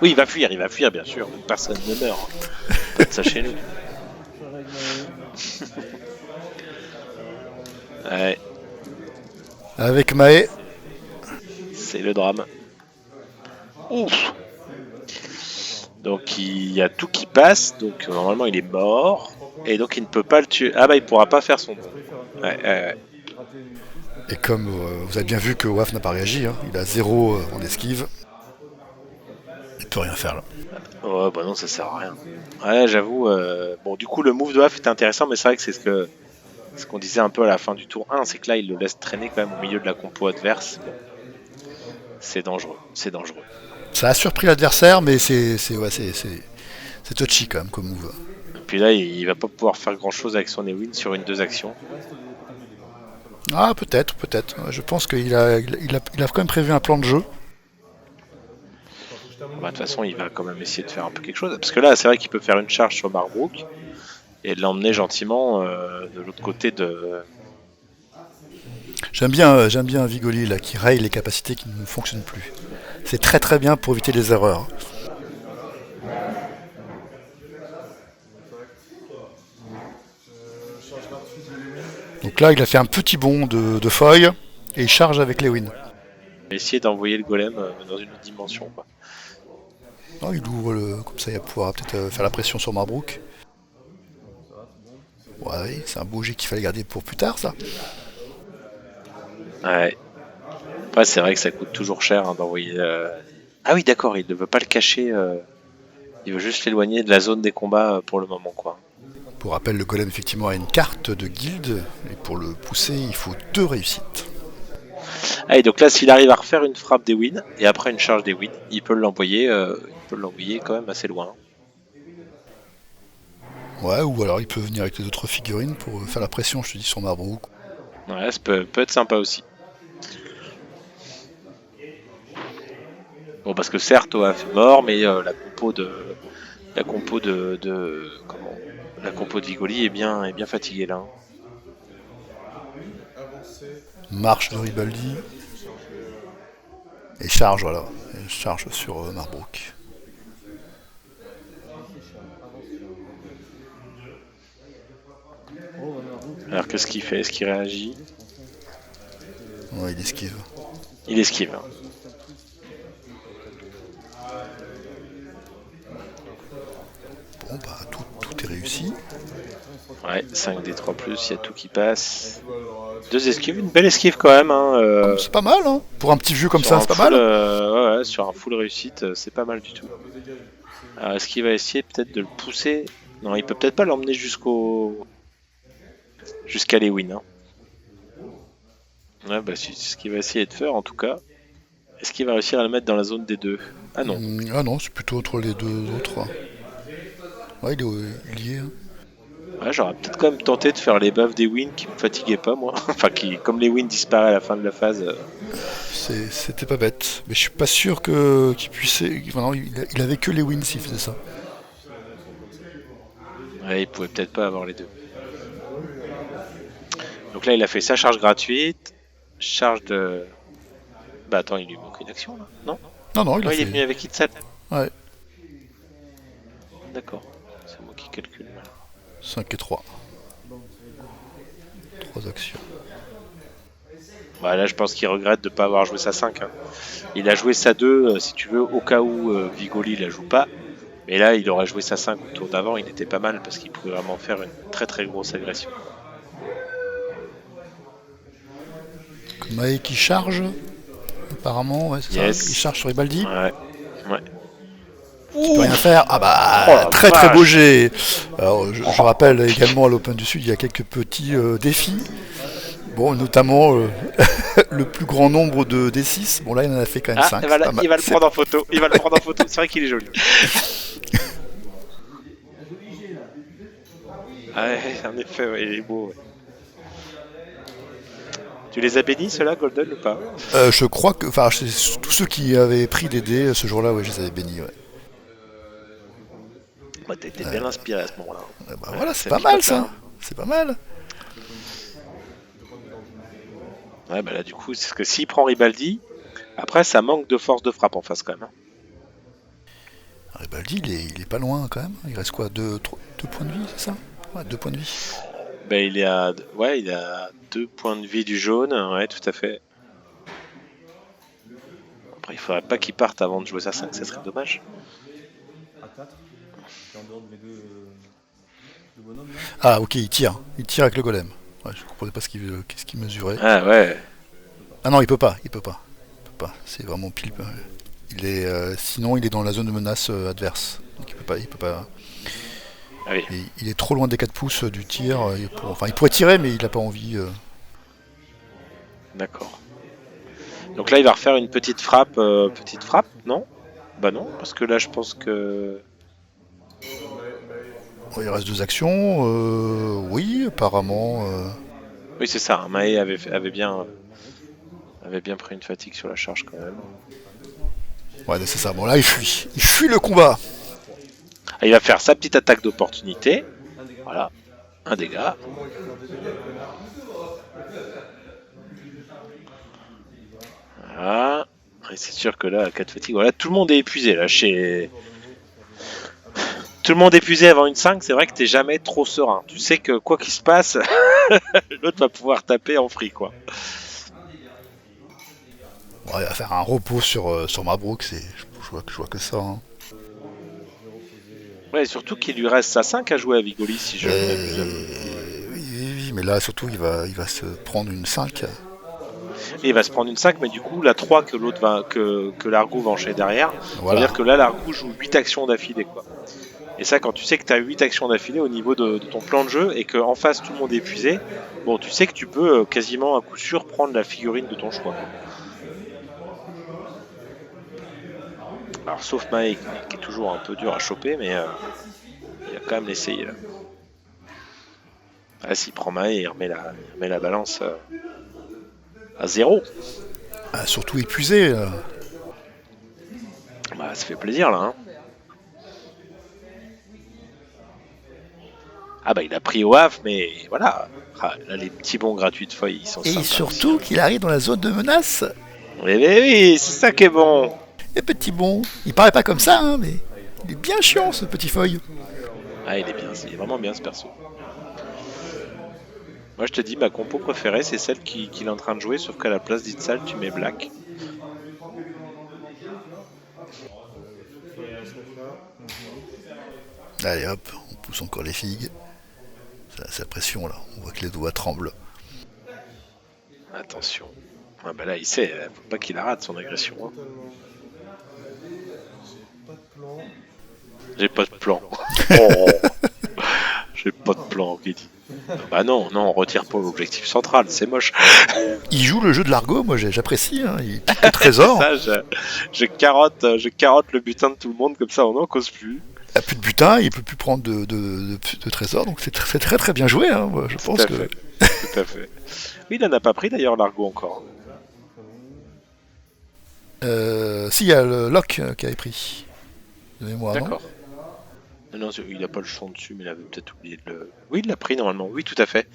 Oui, il va fuir, bien sûr. Personne ne meurt. Pas de ça chez nous. Ouais, Avec Mae. c'est le drame. Ouf. Donc il y a tout qui passe, donc normalement il est mort, et donc il ne peut pas le tuer. Ah bah il pourra pas faire son don. Ouais. Et comme vous avez bien vu que Waf n'a pas réagi, hein, il a 0 en esquive. Il peut rien faire là. Oh bah non, ça sert à rien. Ouais, j'avoue. Bon, du coup le move de Waf est intéressant, mais c'est vrai que c'est ce qu'on disait un peu à la fin du tour 1, c'est que là il le laisse traîner quand même au milieu de la compo adverse. Bon, c'est dangereux. Ça a surpris l'adversaire, mais c'est touchy quand même comme move. Et puis là il va pas pouvoir faire grand chose avec son Ewin sur une 2 actions. Ah, peut-être. Je pense qu'il a quand même prévu un plan de jeu. Bah, de toute façon, il va quand même essayer de faire un peu quelque chose. Parce que là, c'est vrai qu'il peut faire une charge sur Marbrook et de l'emmener gentiment de l'autre côté de. J'aime bien Vigoli là, qui raye les capacités qui ne fonctionnent plus. C'est très très bien pour éviter les erreurs. Donc là, il a fait un petit bond de feuilles et il charge avec Lewin. Essayer d'envoyer le golem dans une autre dimension. Quoi. Non, il ouvre comme ça, il va pouvoir peut-être faire la pression sur Marbrook. Ouais, c'est un beau jet qu'il fallait garder pour plus tard, ça. Ouais. Après, c'est vrai que ça coûte toujours cher d'envoyer. Ah oui, d'accord, il ne veut pas le cacher. Il veut juste l'éloigner de la zone des combats pour le moment, quoi. Pour rappel, le golem effectivement a une carte de guilde et pour le pousser, il faut 2 réussites. Ah, et donc là, s'il arrive à refaire une frappe des wins et après une charge des wins, il peut l'envoyer quand même assez loin. Ouais, ou alors il peut venir avec les autres figurines pour faire la pression, je te dis, sur Marbrook. Ouais, ça peut être sympa aussi. Bon, parce que certes, Oaf est mort, mais la compo de Vigoli est bien fatiguée là. Hein. Marche de Ribaldi. Et charge, voilà. Et charge sur Marbrook. Alors qu'est-ce qu'il fait? Est-ce qu'il réagit? Ouais, il esquive. Il esquive. Hein. Bon, bah, tout est réussi. Ouais, 5D3+, il y a tout qui passe. 2 esquives, une belle esquive quand même. Hein, C'est pas mal, hein. Pour un petit vieux comme sur ça, c'est pas mal. Ouais, sur un full réussite, c'est pas mal du tout. Alors est-ce qu'il va essayer peut-être de le pousser? Non, il peut peut-être pas l'emmener jusqu'à Lewin. Hein. Ouais, bah c'est ce qu'il va essayer de faire en tout cas. Est-ce qu'il va réussir à le mettre dans la zone des deux? Ah non. Ah non, c'est plutôt entre les deux autres. Ouais, il est lié. Hein. Ouais, j'aurais peut-être quand même tenté de faire les buffs des wins qui me fatiguaient pas moi. Enfin, comme les wins disparaissent à la fin de la phase. C'était pas bête. Mais je suis pas sûr qu'il puisse. Non, il avait que les wins s'il faisait ça. Ouais, il pouvait peut-être pas avoir les deux. Donc là, il a fait sa charge gratuite. Charge de. Bah attends, il lui manque une action là, non? Non, il a Il est fait. venu avec Itzal. Ouais. D'accord, c'est moi qui calcule. 5 et 3. 3 actions. Bah, là, je pense qu'il regrette de ne pas avoir joué sa 5. Hein. Il a joué sa 2, si tu veux, au cas où Vigoli la joue pas. Mais là, il aurait joué sa 5 au tour d'avant, il était pas mal parce qu'il pouvait vraiment faire une très très grosse agression. Mae qui charge, apparemment, ouais, c'est Yes. ça. Il charge sur Ribaldi. Ouais. Il peut rien faire. Ah bah, Oh la très vache. beau jet. Alors, je rappelle également à l'Open du Sud, il y a quelques petits défis. Bon, notamment le plus grand nombre de D6. Bon, là, il en a fait quand même 5. Il va le prendre en photo. Il va le prendre en photo. C'est vrai qu'il est joli. Ouais, en effet, ouais, il est beau. Ouais. Tu les as bénis, ceux-là, Golden, ou pas? Je crois que, enfin, tous ceux qui avaient pris des dés ce jour-là, ouais, je les avais bénis. Ouais. Bah, t'as été bien inspiré à ce moment-là. Bah, voilà, c'est pas mal ça. C'est pas mal. Ouais, bah là, du coup, c'est ce que s'il prend Ribaldi, après, ça manque de force de frappe en face quand même. Hein. Ribaldi, il est pas loin quand même. Il reste quoi, 2 points de vie, c'est ça? Ouais, 2 points de vie. Ben, il est à 2 points de vie du jaune, ouais, tout à fait. Après, il faudrait pas qu'il parte avant de jouer sa 5, ça serait dommage. À 4. En dehors de mes deux bonhommes. Là. Ah, ok, il tire avec le golem. Ouais, je comprenais pas qu'est-ce qu'il mesurait. Ah ouais. Ah non, il peut pas. C'est vraiment pile. Sinon, il est dans la zone de menace adverse. Donc il peut pas. Ah oui. Il est trop loin des 4 pouces du tir. Il pourrait tirer, mais il a pas envie. D'accord. Donc là, il va refaire une petite frappe. Non? Bah non, parce que là, je pense que... Bon, il reste 2 actions. Oui, apparemment. Oui, c'est ça. Hein. Mae avait bien pris une fatigue sur la charge quand même. Ouais, c'est ça. Bon, là, il fuit. Il fuit le combat. Ah, il va faire sa petite attaque d'opportunité. Voilà. Un dégât. Voilà. Et c'est sûr que là, à 4 fatigue, voilà, tout le monde est épuisé là. Tout le monde est épuisé avant une 5, c'est vrai que t'es jamais trop serein. Tu sais que quoi qu'il se passe, l'autre va pouvoir taper en free, quoi. Bon, il va faire un repos sur Mabrouk. Je vois que ça. Hein. Ouais, surtout qu'il lui reste sa 5 à jouer à Vigoli, si je ne m'abuse. Oui, mais là, surtout, il va se prendre une 5. Et il va se prendre une 5, mais du coup, la 3 que Largo va enchaîner derrière, Voilà. c'est-à-dire que là, Largo joue 8 actions d'affilée, quoi. Et ça, quand tu sais que tu as 8 actions d'affilée au niveau de ton plan de jeu et qu'en face tout le monde est épuisé, bon, tu sais que tu peux quasiment à coup sûr prendre la figurine de ton choix. Alors, sauf Mae qui est toujours un peu dur à choper, mais il a quand même l'essayer là. Ah, s'il prend Mae, il remet la balance à 0. Ah, surtout épuisé. Bah, ça fait plaisir là. Hein. Ah bah il a pris au Havre, mais voilà. Ah, là les petits bons gratuits de feuilles, ils sont Et sympas surtout aussi. qu'il arrive dans la zone de menace. Oui, c'est ça qui est bon. Et petit bon. Il paraît pas comme ça, hein, mais il est bien chiant ce petit feuille. Ah il est vraiment bien ce perso. Moi je te dis, ma compo préférée c'est celle qu'il est en train de jouer, sauf qu'à la place d'Itzal tu mets Black. Allez hop, on pousse encore les figues. C'est la pression là, on voit que les doigts tremblent. Attention. Ah bah là il sait, faut pas qu'il la rate son agression. Hein. J'ai pas de plan. Oh. J'ai pas de plan, qui dit. Bah non, on retire pas l'objectif central, c'est moche. Il joue le jeu de l'argot, moi j'apprécie, hein. Il pique le trésor. Ça, je carotte le butin de tout le monde, comme ça on n'en cause plus. Il n'a plus de butin, il peut plus prendre de trésor, donc c'est très bien joué, hein. Moi, je pense que... Tout à fait. Oui, il n'en a pas pris d'ailleurs l'argot encore. Si, il y a le Locke qui avait pris. De mémoire, non ? D'accord. Non, il n'a pas le champ dessus, mais il avait peut-être oublié de le... Oui, il l'a pris normalement, oui, tout à fait.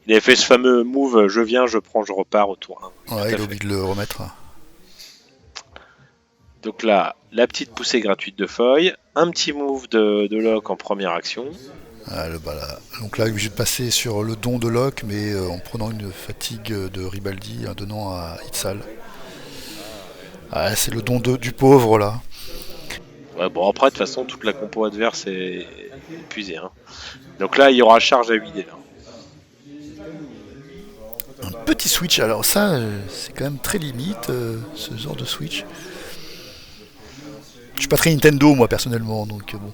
Il avait fait ce fameux move, je viens, je prends, je repars au tour 1. Ouais, il a oublié de le remettre. Donc là, la petite poussée gratuite de feuilles, un petit move de Locke en première action. Donc là, obligé de passer sur le don de Locke, mais en prenant une fatigue de Ribaldi, en donnant à Itzal. C'est le don du pauvre là. Ouais, bon, après, de toute façon, toute la compo adverse est épuisée. Hein. Donc là, il y aura charge à vider. Là. Un petit switch, alors ça, c'est quand même très limite, ce genre de switch. Je suis pas très Nintendo, moi, personnellement, donc bon.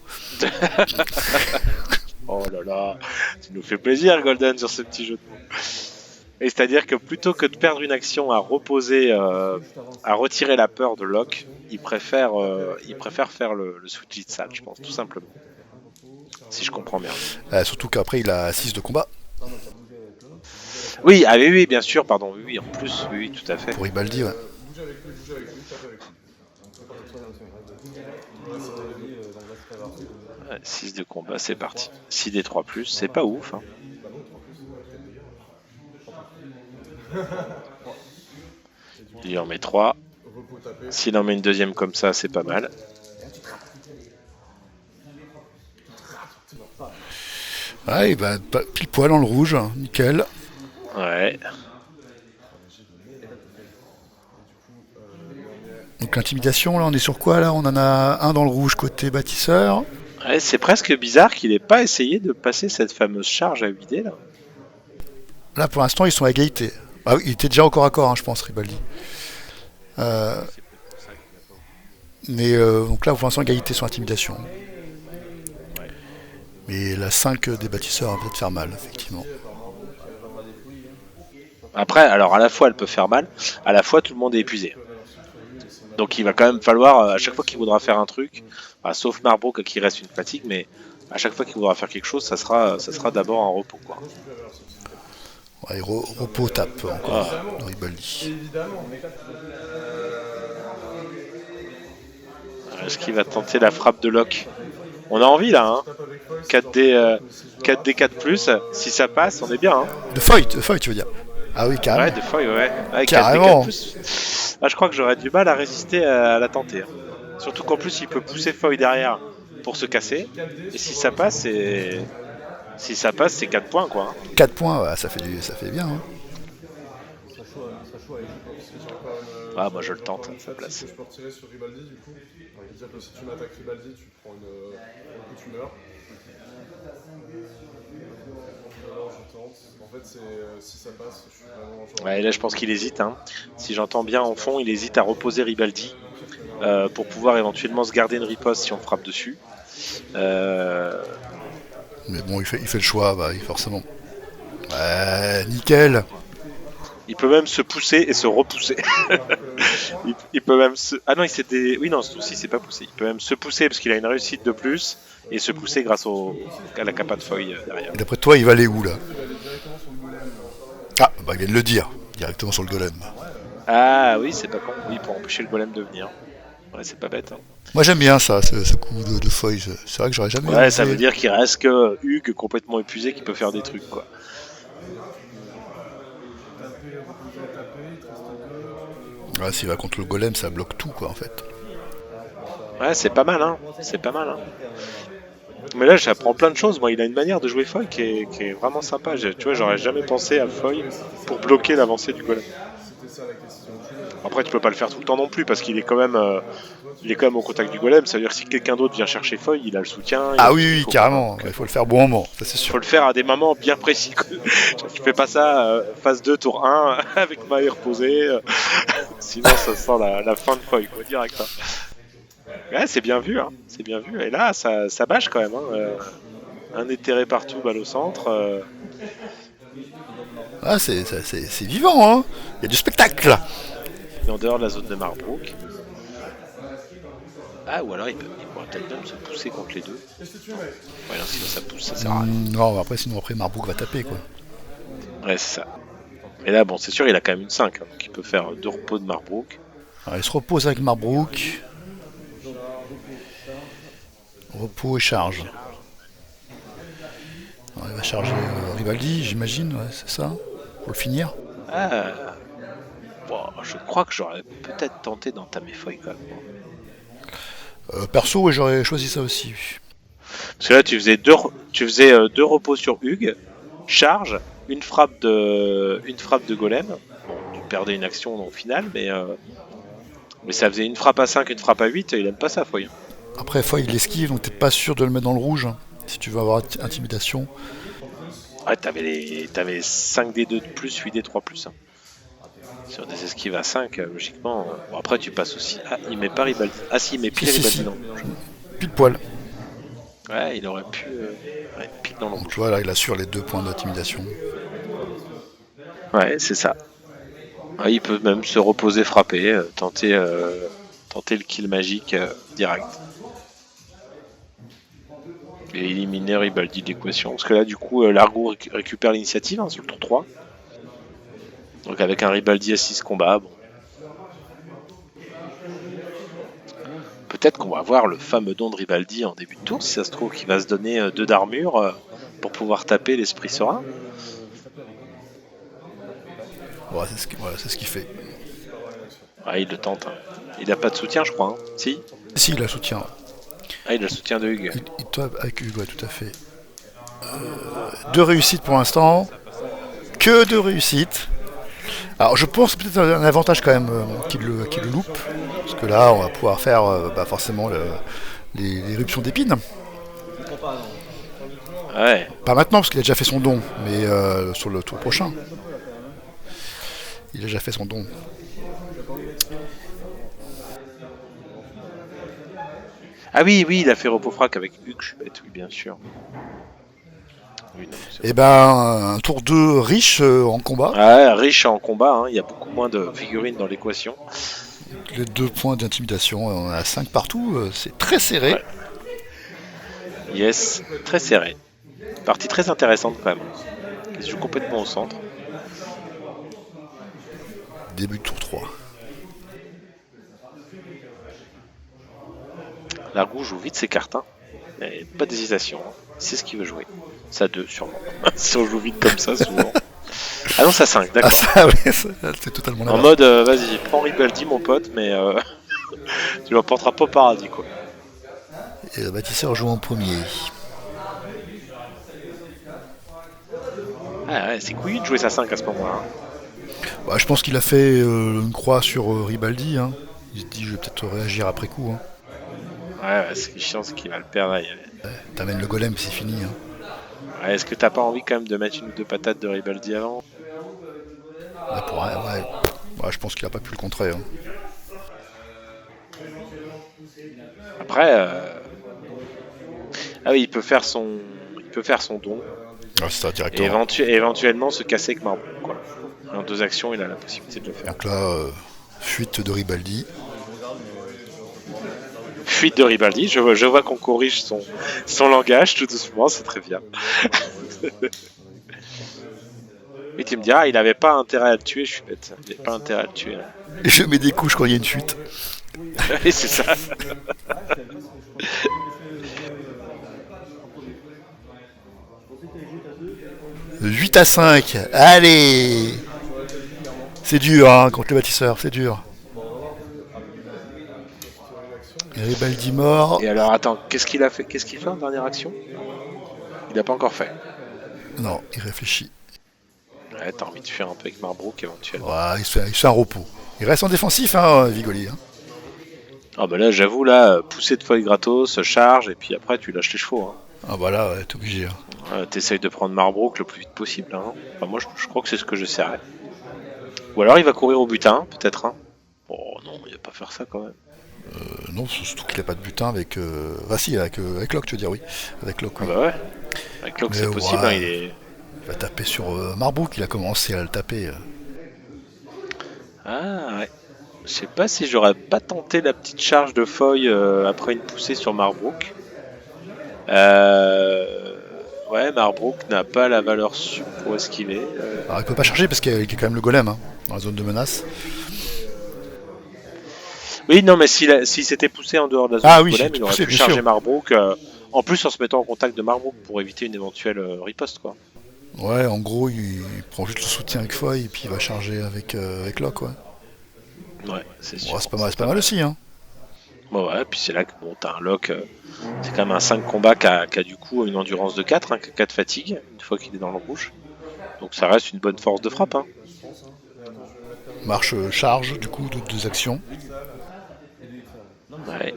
Oh là là, tu nous fais plaisir, Golden, sur ce petit jeu de mots. Et c'est-à-dire que plutôt que de perdre une action à reposer, à retirer la peur de Locke, il préfère faire le switch Itzal, je pense, tout simplement. Si je comprends bien. Surtout qu'après, il a 6 de combat. Oui, oui, bien sûr, pardon, oui, en plus, oui, tout à fait. Pour Ribaldi, ouais. 6 de combat, c'est parti. 6 des 3+, c'est pas ouf. Hein. Il en met 3. S'il en met une deuxième comme ça, c'est pas mal. Ouais, bah, pile poil dans le rouge, nickel. Ouais. Donc l'intimidation, là, on est sur quoi là? On en a un dans le rouge côté bâtisseur. Ouais, c'est presque bizarre qu'il n'ait pas essayé de passer cette fameuse charge à vider là. Là, pour l'instant, ils sont à égalité. Ah, il était déjà au corps à corps, je pense, Ribaldi. Mais donc là, pour l'instant, égalité sur intimidation. Mais la 5 des bâtisseurs va peut-être faire mal, effectivement. Après, alors à la fois elle peut faire mal, à la fois tout le monde est épuisé. Donc il va quand même falloir, à chaque fois qu'il voudra faire un truc, sauf Marbrook qui reste une fatigue, mais à chaque fois qu'il voudra faire quelque chose, ça sera d'abord un repos. Quoi. Ouais, repos tape encore dans Ribaldi. Est-ce qu'il va tenter la frappe de Locke? On a envie là, hein. 4D, 4+, si ça passe, on est bien. Hein. De Foy, tu veux dire? Ah oui, carrément. Ouais, de Foy, ouais. Carrément. 4D, 4+. Je crois que j'aurais du mal à résister à la tenter. Hein. Surtout qu'en plus, il peut pousser Foy derrière pour se casser. Et si ça passe, c'est 4 points, quoi. Hein. 4 points, ouais, ça fait bien. Hein. Moi je le tente à sa place. Je peux retirer sur Ribaldi du coup. C'est-à-dire que si tu m'attaques Ribaldi, tu prends un coup, tu meurs. Alors je tente. En fait, si ça passe, je suis vraiment genre... Ouais, là je pense qu'il hésite. Hein. Si j'entends bien en fond, il hésite à reposer Ribaldi pour pouvoir éventuellement se garder une riposte si on frappe dessus. Mais bon, il fait le choix, forcément. Ouais, nickel. Il peut même se pousser et se repousser. il peut même se... Ah non, il s'est Oui, non, il s'est pas poussé. Il peut même se pousser parce qu'il a une réussite de plus et se pousser grâce à la capa de Foy derrière. D'après toi, il va aller où là? Ah, il vient de le dire. Directement sur le golem. Ah oui, c'est pas con. Oui, pour empêcher le golem de venir. Ouais, c'est pas bête. Hein. Moi j'aime bien ça, ce coup de Foy. C'est vrai que j'aurais jamais... Ouais, ça veut dire qu'il reste que Hugues complètement épuisé qui peut faire des trucs, quoi. Ouais, s'il va contre le golem, ça bloque tout, quoi, en fait. Ouais, c'est pas mal, hein. C'est pas mal, hein. Mais là, j'apprends plein de choses. Moi, il a une manière de jouer Foy qui est vraiment sympa. Tu vois, j'aurais jamais pensé à Foy pour bloquer l'avancée du golem. Après, tu peux pas le faire tout le temps non plus parce qu'il est quand même, au contact du golem. Ça veut dire que si quelqu'un d'autre vient chercher Foy, il a le soutien. Ah oui, carrément. Il faut le faire bon moment, ça c'est sûr. Il faut le faire à des moments bien précis. Tu fais pas ça phase 2, tour 1 avec Maë reposé. Sinon, ça sent la fin de Foy, quoi, direct. Hein. Ouais, c'est bien vu, hein. C'est bien vu. Et là, ça bâche quand même. Hein. Un éthéré partout, balle au centre. Ah, c'est vivant, hein. Il y a du spectacle. Et en dehors de la zone de Marbrook. Ah, ou alors il pourrait peut-être même se pousser contre les deux. Ouais, non, sinon ça pousse, ça sert à rien. Non, après Marbrook va taper, quoi. Ouais, c'est ça. Et là, bon, c'est sûr, il a quand même une 5, hein, donc il peut faire 2 repos de Marbrook. Alors, il se repose avec Marbrook. Repos et charge. Alors, il va charger Ribaldi, j'imagine, ouais, c'est ça, pour le finir. Bon, je crois que j'aurais peut-être tenté d'entamer Foy quand même. Perso, ouais, j'aurais choisi ça aussi. Parce que là, tu faisais deux repos sur Hug, charge, une frappe de golem. Bon, tu perdais une action au final, mais ça faisait une frappe à 5, une frappe à 8, il aime pas ça, Foy. Après, fois il esquive, donc t'es pas sûr de le mettre dans le rouge. Si tu veux avoir intimidation. Ouais, t'avais 5 D2 de plus, 8 D3 plus. Hein. Sur des esquives à 5, logiquement. Bon, après, tu passes aussi. Ah, il met pas Ribaldi. Ah, si, il met pile Ribaldi, non. Pile poil. Ouais, il aurait pu. Ouais, pile dans le Donc rouge. tu vois, là, il assure les 2 points d'intimidation. Ouais, c'est ça. Ouais, il peut même se reposer, frapper, tenter le kill magique direct. Et éliminer Ribaldi de l'équation. Parce que là, du coup, Largo récupère l'initiative sur le tour 3. Donc avec un Ribaldi à 6 combats, bon. Peut-être qu'on va voir le fameux don de Ribaldi en début de tour, si ça se trouve, qu'il va se donner 2 d'armure pour pouvoir taper l'esprit serein. Ouais, c'est ce qu'il fait. Ouais, il le tente. Hein. Il n'a pas de soutien, je crois. Hein. Si. Si, il a soutien. Ah, il a le soutien de Hug. Il tape avec Hug, ouais, tout à fait. 2 réussites pour l'instant. Que 2 réussites. Alors je pense peut-être un avantage quand même qu'il le loupe. Parce que là, on va pouvoir faire forcément l'éruption d'épines. Ouais. Pas maintenant, parce qu'il a déjà fait son don, mais sur le tour prochain. Il a déjà fait son don. Ah oui, il a fait repos-frac avec Hug, je suis bête, oui, bien sûr. Oui, non, Et ben, un tour 2 riche en combat. Ouais, riche en combat, hein. Il y a beaucoup moins de figurines dans l'équation. Les 2 points d'intimidation, on a 5 partout, c'est très serré. Ouais. Yes, très serré. Partie très intéressante quand même. Qui se joue complètement au centre. Début de tour 3. Largo joue vite ses cartes, hein. Et pas d'hésitation. Hein. C'est ce qu'il veut jouer. Ça 2 sûrement. Si on joue vite comme ça, souvent. Ah non, ça 5, d'accord. Ah ça, oui, c'est totalement En l'inverse. mode, vas-y, prends Ribaldi, mon pote, mais tu l'emporteras pas au paradis, quoi. Et le bâtisseur joue en premier. Ah ouais, c'est couillu de jouer sa 5 à ce moment-là. Hein. Bah, je pense qu'il a fait une croix sur Ribaldi. Hein. Il se dit, je vais peut-être réagir après coup. Hein. Ouais, ce qui est chiant, c'est qu'il va le perdre. T'amènes le golem, c'est fini. Hein. Ouais, est-ce que t'as pas envie quand même de mettre une ou deux patates de Ribaldi avant? Ouais, je pense qu'il a pas pu le contrer. Hein. Après, ah oui, il peut faire son don Ouais, c'est ça, et directement. éventuellement se casser avec Marbre. Quoi. En 2 actions, il a la possibilité de le faire. Donc là, fuite de Ribaldi. Fuite de Ribaldi, je vois qu'on corrige son langage tout doucement, c'est très bien. Mais tu me diras, il avait pas intérêt à le tuer, je suis bête. Il avait pas intérêt à le tuer. Hein. Et je mets des coups, je crois qu'il y a une fuite. Oui, c'est ça. « 8 à 5, allez. C'est dur, hein, contre le bâtisseur, c'est dur. Et Ribaldi mort. Et alors, attends, qu'est-ce qu'il a fait? Qu'est-ce qu'il fait en dernière action? Il n'a pas encore fait. Non, il réfléchit. Ouais, t'as envie de faire un peu avec Marbrook éventuellement. Ouais, il se fait un repos. Il reste en défensif, hein, Vigoli. Hein. Ah bah là, j'avoue, là, pousser de foil gratos, charge, et puis après, tu lâches les chevaux. Hein. Ah voilà, ouais, t'es obligé. Hein. T'essayes de prendre Marbrook le plus vite possible. Hein. Enfin, moi, je crois que c'est ce que j'essaierai. Ou alors, il va courir au butin, peut-être. Hein. Oh non, il va pas faire ça quand même. Non, surtout qu'il a pas de butin avec... Ah si, avec Locke, tu veux dire, oui. Avec Locke, oui. Ah bah ouais. Avec Locke, c'est possible. Ouais. Hein, il est... Il va taper sur Marbrook, il a commencé à le taper. Ah ouais. Je sais pas si j'aurais pas tenté la petite charge de feuille après une poussée sur Marbrook. Ouais, Marbrook n'a pas la valeur sûre pour esquiver. Alors il peut pas charger parce qu'il y a quand même le golem hein, dans la zone de menace. Oui, non, mais s'il s'était poussé en dehors de la zone Ah du oui, golem, c'est il aurait poussé, pu bien charger sûr. Marbrook. En plus, en se mettant en contact de Marbrook pour éviter une éventuelle riposte, quoi. Ouais, en gros, il prend juste le soutien avec Foy et puis il va charger avec Locke, ouais. Ouais, c'est sûr. Ouais, c'est pas mal aussi, hein. Bon, ouais, puis c'est là que bon, t'as un lock. C'est quand même un 5 combat qui a du coup une endurance de 4, hein, qui a 4 fatigue, une fois qu'il est dans le rouge. Donc ça reste une bonne force de frappe. Hein. Marche charge, du coup, de 2 actions. Ouais.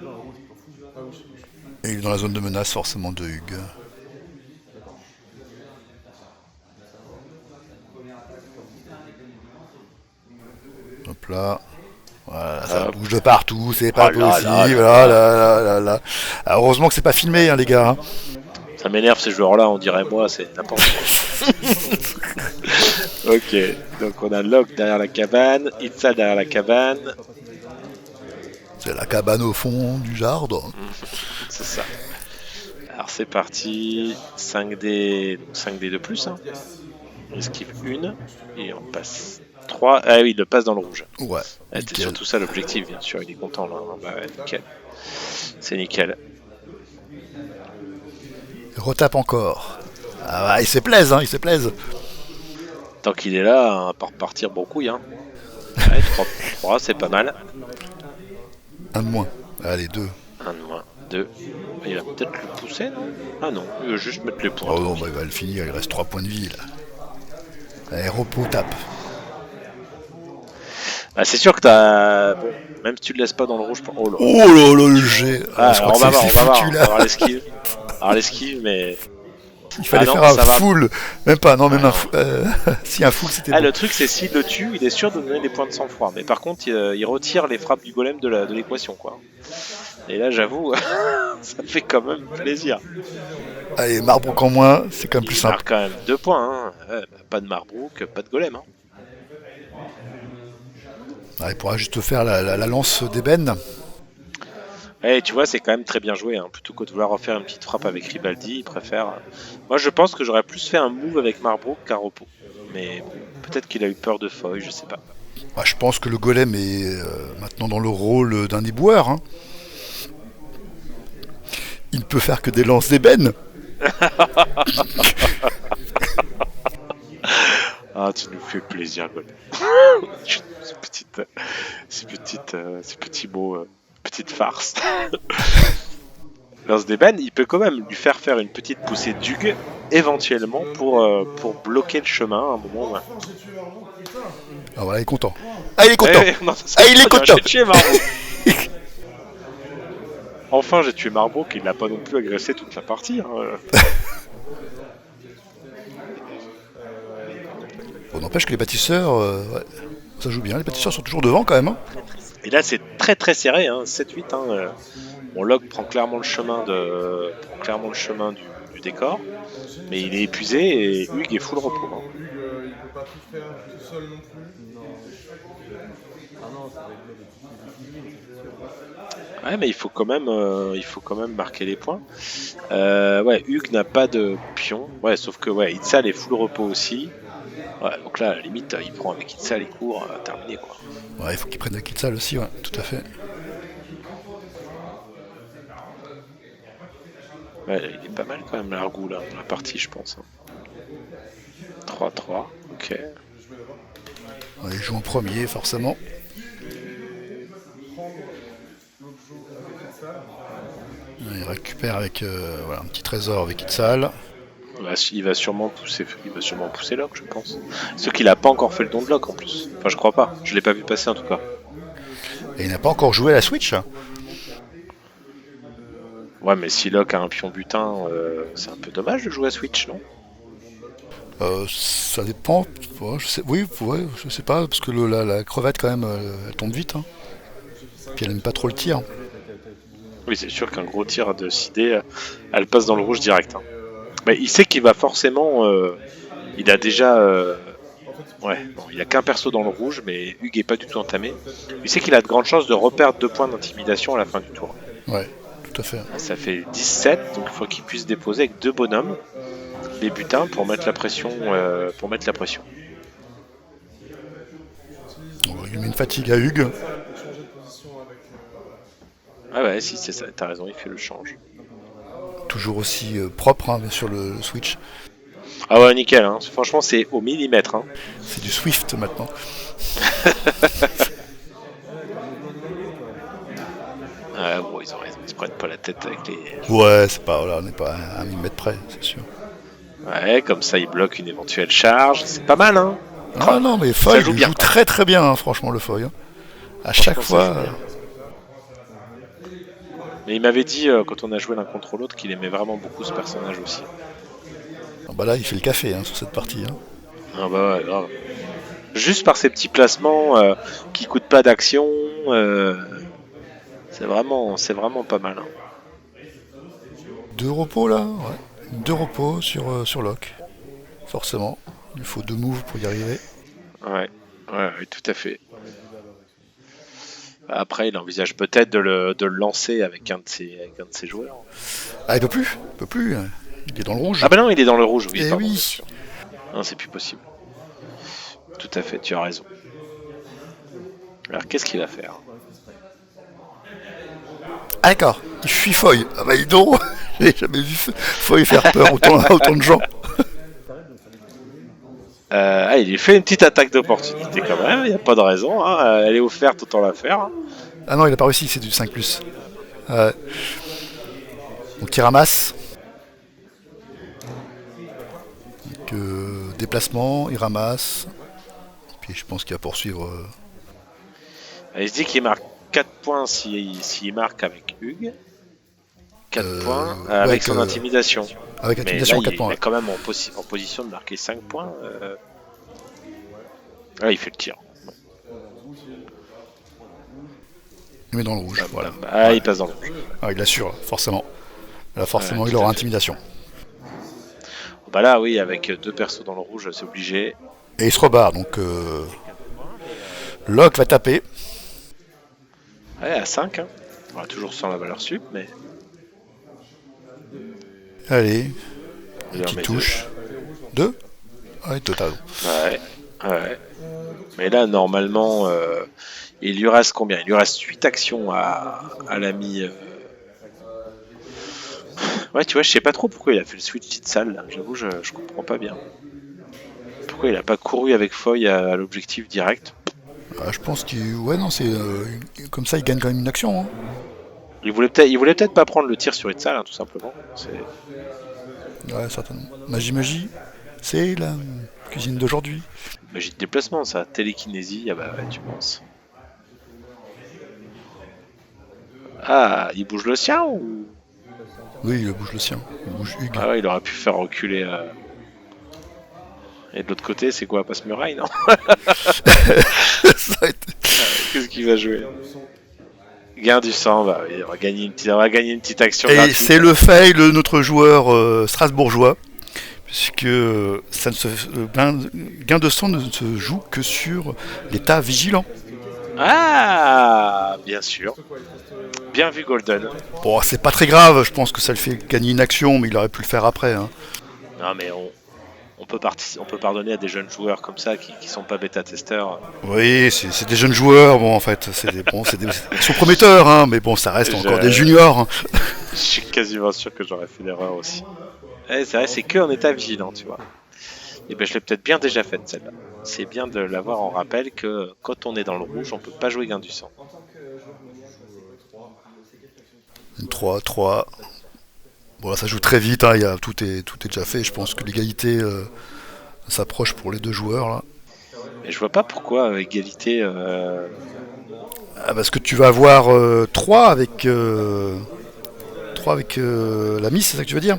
Et il est dans la zone de menace, forcément, de Hugues. Hop là. Voilà, ça bouge de partout, c'est pas Oh là possible. là là Ah là là là. Alors, heureusement que c'est pas filmé, hein, les gars. Hein. Ça m'énerve ces joueurs-là, on dirait moi, c'est n'importe quoi. Ok, donc on a Locke derrière la cabane, Itza derrière la cabane. C'est la cabane au fond du jardin. C'est ça. Alors c'est parti, 5D, 5D de plus. Hein. On esquive une et on passe 3. Ah oui, il le passe dans le rouge. Ouais. C'est surtout ça l'objectif, bien sûr, il est content là. Bah ouais, nickel. C'est nickel. Il retape encore. Ah bah, il se plaise, hein, il se plaise. Tant qu'il est là, on va pas repartir bon couille. Hein. Ouais, 3, c'est pas mal. Un de moins. Allez, 2. Un de moins, 2. Il va peut-être le pousser, non? Ah non, il va juste mettre les points. Oh non, bah, il va le finir, il reste 3 points de vie là. Allez, repos, tape. Bah, c'est sûr que t'as. Bon, même si tu le laisses pas dans le rouge. Oh là, Oh là là, le jet. ah, Je crois on va que voir, c'est on va voir. foutu On va là. voir l'esquive. Alors l'esquive, mais. Il fallait non, faire un ça va. full. Même pas, non, même Ah, un full. Si un full c'était Ah, bon. le truc, c'est s'il le tue, il est sûr de donner des points de sang-froid. Mais par contre, il retire les frappes du golem de l'équation, quoi. Et là, j'avoue, ça fait quand même plaisir. Allez, Marbrook en moins, c'est quand même plus Il simple. marque quand même 2 points. Hein. Ouais, bah, pas de Marbrook, pas de golem. Hein. Ah, il pourra juste faire la lance d'ébène. Et tu vois, c'est quand même très bien joué. Hein. Plutôt que de vouloir refaire une petite frappe avec Ribaldi, il préfère. Moi, je pense que j'aurais plus fait un move avec Marbrook qu'un repos. Mais peut-être qu'il a eu peur de feuille, je sais pas. Bah, je pense que le golem est maintenant dans le rôle d'un éboueur. Hein. Il ne peut faire que des lances d'ébène. Ah, tu nous fais plaisir, golem. Ces petits mots, petite farce. Lance d'ébène, il peut quand même lui faire une petite poussée d'Hugues, éventuellement, pour bloquer le chemin à un moment. Ouais. Ah voilà, il est content. Ah, il est content. Non, Ah, il est content. J'ai tué Marbrook. Enfin, j'ai tué Marbrook, il l'a pas non plus agressé toute la partie. Hein. On n'empêche que les bâtisseurs, ouais, ça joue bien. Les bâtisseurs sont toujours devant quand même. Hein. Et là, c'est très très serré, hein, 7-8. Hein, Mon log prend clairement le chemin, du décor, mais il est épuisé et Hugues est full repos. Hein. Hugues, il peut pas tout faire tout seul non plus. Non. Ah non, ça va être dur de tout équilibrer, c'est sûr. Ouais, mais il faut quand même marquer les points. Ouais, Hugues n'a pas de pion. Ouais, sauf que ouais, Itzal est full repos aussi. Ouais, donc là, à la limite, il prend avec Itzal les cours, terminé quoi. Ouais, il faut qu'ils prennent la Quetzal aussi, ouais, tout à fait. Ouais, il est pas mal quand même l'Argou là, dans la partie, je pense. Hein. 3-3, ok. Ouais, il joue en premier, forcément. Il récupère avec voilà, un petit trésor avec Itzal. Il va sûrement pousser Locke, je pense. Ce qu'il a pas encore fait le don de Locke en plus. Enfin, je crois pas. Je l'ai pas vu passer en tout cas. Et il n'a pas encore joué à la Switch. Ouais, mais si Locke a un pion butin, c'est un peu dommage de jouer à Switch, non? Ça dépend. Ouais, je sais, oui, ouais, je sais pas, parce que la crevette, quand même, elle tombe vite. Hein. Puis elle aime pas trop le tir. Oui, c'est sûr qu'un gros tir de Sidé, elle passe dans le rouge direct. Hein. Mais il sait qu'il va forcément. Il a déjà. Ouais, bon, il a qu'un perso dans le rouge, mais Hugues est pas du tout entamé. Il sait qu'il a de grandes chances de reperdre 2 points d'intimidation à la fin du tour. Ouais, tout à fait. Ça fait 17, donc il faut qu'il puisse déposer avec 2 bonhommes les butins pour mettre la pression. Il met une fatigue à Hugues. Ah ouais, si, c'est ça, t'as raison, il fait le change. Toujours aussi propre, hein, bien sûr, le Switch. Ah ouais, nickel, hein. Franchement, c'est au millimètre. Hein. C'est du Swift maintenant. Bon, se prennent pas la tête avec les... Ouais, c'est pas, voilà, on n'est pas à 1 millimètre près, c'est sûr. Ouais, comme ça, ils bloquent une éventuelle charge. C'est pas mal, hein. Ah non, mais Foy, joue il bien. joue très très bien, hein, franchement, le Foy. Hein. À chaque Franchement, ça fois. joue bien. Mais il m'avait dit, quand on a joué l'un contre l'autre, qu'il aimait vraiment beaucoup ce personnage aussi. Bah là, il fait le café hein, sur cette partie. Hein. Ah bah ouais, grave. Juste par ces petits placements qui coûtent pas d'action, c'est vraiment pas mal. Hein. 2 repos là, ouais. 2 repos sur Locke. Forcément. Il faut 2 moves pour y arriver. Ouais, tout à fait. Après, il envisage peut-être de le lancer avec un de ses joueurs. Ah, il peut plus. Il est dans le rouge. Ah bah non, il est dans le rouge, oui. Eh pardon, oui. bien sûr. Non, c'est plus possible. Tout à fait, tu as raison. Alors, qu'est-ce qu'il va faire? Ah d'accord, il fuit Foy. Ah bah non, j'ai jamais vu Foy faire peur à autant de gens. Il lui fait une petite attaque d'opportunité quand même, il n'y a pas de raison. Hein. Elle est offerte, autant la faire. Ah non, il a pas réussi, c'est du 5+. Donc il ramasse. Donc, déplacement, il ramasse. Puis je pense qu'il va poursuivre. Il se dit qu'il marque 4 points s'il marque avec Hugues. 4 points avec son intimidation. Avec intimidation, 4 points. Il est quand même en position de marquer 5 points. Il fait le tir. Il met dans le rouge, voilà. Il passe dans le rouge. Ah, il assure, forcément. Là, forcément, il aura intimidation. Bah là, oui, avec 2 persos dans le rouge, c'est obligé. Et il se rebarre, donc Locke va taper. Ouais, à 5, hein. Toujours sans la valeur sup, mais... Allez, Il une en met petite touche. 2 Ouais, total. Ouais. Mais là, normalement, il lui reste combien? Il lui reste 8 actions à l'ami... Ouais, tu vois, je sais pas trop pourquoi il a fait le switch de salle, là. J'avoue, je comprends pas bien. Pourquoi il a pas couru avec Foy à l'objectif direct? Je pense qu'il... Ouais, non, c'est... comme ça, il gagne quand même une action. Hein. Il voulait peut-être pas prendre le tir sur Itzal, hein, tout simplement. Ouais, certainement. Magie, c'est la cuisine d'aujourd'hui. Magie de déplacement, ça. Télékinésie, ah bah ouais, tu penses. Ah, il bouge le sien ou... Oui, il bouge le sien. Il bouge Hugues. Ah ouais, il aurait pu faire reculer... Et de l'autre côté, c'est quoi? Passe-muraille, non? Qu'est-ce qu'il va jouer? Gain du sang, bah oui, on va gagner une petite action. Et gratuite. c'est le fait, notre joueur strasbourgeois, puisque ça ne se, gain de sang ne se joue que sur l'état vigilant. Ah, bien sûr. Bien vu, Golden. Bon, c'est pas très grave, je pense que ça le fait gagner une action, mais il aurait pu le faire après. Hein. Non, mais on peut pardonner à des jeunes joueurs comme ça qui sont pas bêta-testeurs. Oui, c'est des jeunes joueurs, bon, en fait, ils sont prometteurs, hein, mais bon, ça reste encore des juniors. Hein. Je suis quasiment sûr que j'aurais fait l'erreur aussi. C'est vrai, c'est que en état vigilant, tu vois. Et ben, je l'ai peut-être bien déjà faite, celle-là. C'est bien de l'avoir en rappel que quand on est dans le rouge, on peut pas jouer gain du sang. 3. Bon, là, ça joue très vite, hein, tout est déjà fait. Je pense que l'égalité s'approche pour les 2 joueurs. Là. Et je vois pas pourquoi égalité. Parce que tu vas avoir 3 avec l'ami, c'est ça que tu veux dire?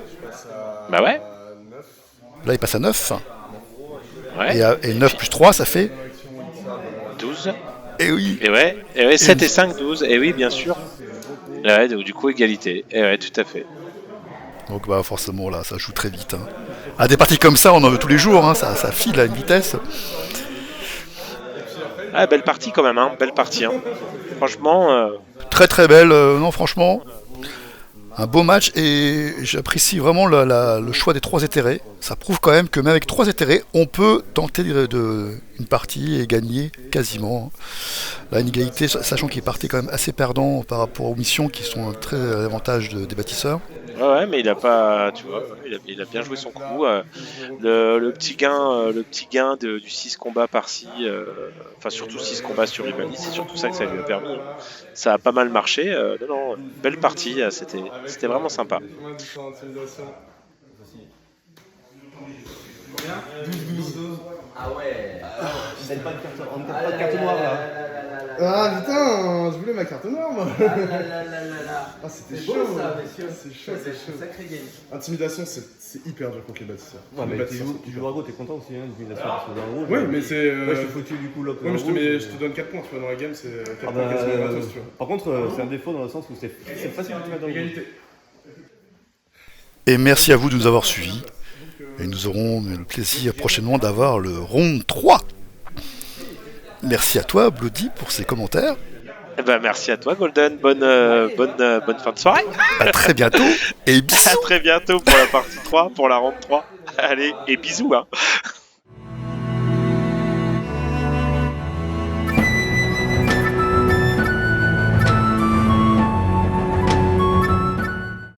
Bah ouais. Là, il passe à 9. Ouais. Et 9 plus 3, ça fait 12. Et oui. Et ouais, 7 et 5, 12. Et oui, bien sûr. Ouais, du coup, égalité. Et ouais, tout à fait. Donc bah forcément là ça joue très vite. Hein. À des parties comme ça on en veut tous les jours, hein, ça file à une vitesse. Ah, belle partie quand même, hein, belle partie. Hein. Franchement... Très très belle, non franchement. Un beau match et j'apprécie vraiment le choix des 3 éthérés. Ça prouve quand même que même avec 3 éthérés on peut tenter une partie et gagner quasiment. Là, une égalité, sachant qu'il partait quand même assez perdant par rapport aux missions qui sont très à l'avantage des bâtisseurs. Ouais, mais il a pas, tu vois, il a bien joué son coup. Le petit gain du 6 combats par-ci, enfin surtout 6 combats sur Rivali, c'est surtout ça que ça lui a permis. Ça a pas mal marché. Non, belle partie, c'était vraiment sympa. Combien de temps d'intimidation? Combien 12. Ah ouais. On ne pas de carte noire là. Ah putain, je voulais ma carte noire moi. Ah c'était chaud. Beau ça, messieurs. C'est chaud, c'est chaud. Sacré game. Intimidation, c'est hyper dur contre les bâtisseurs. Ouais, Les mais bâtisseurs, tu joues Drago, t'es content aussi, hein, d'intimidation parce que dans le rouge. Oui, mais c'est. Ouais, je te foutu du coup là. Ouais, mais je te donne 4 points, tu vois, dans la game, c'est 4 points quasiment gratos, tu vois. Par contre, c'est un défaut dans le sens où c'est facile de te mettre dans le rouge. Et merci à vous de nous avoir suivis. Et nous aurons le plaisir prochainement d'avoir le round 3. Merci à toi, Bloody, pour ces commentaires. Eh ben, merci à toi, Golden. Bonne fin de soirée. À très bientôt et bisous. À très bientôt pour la partie 3, pour la ronde 3. Allez, et bisous, hein.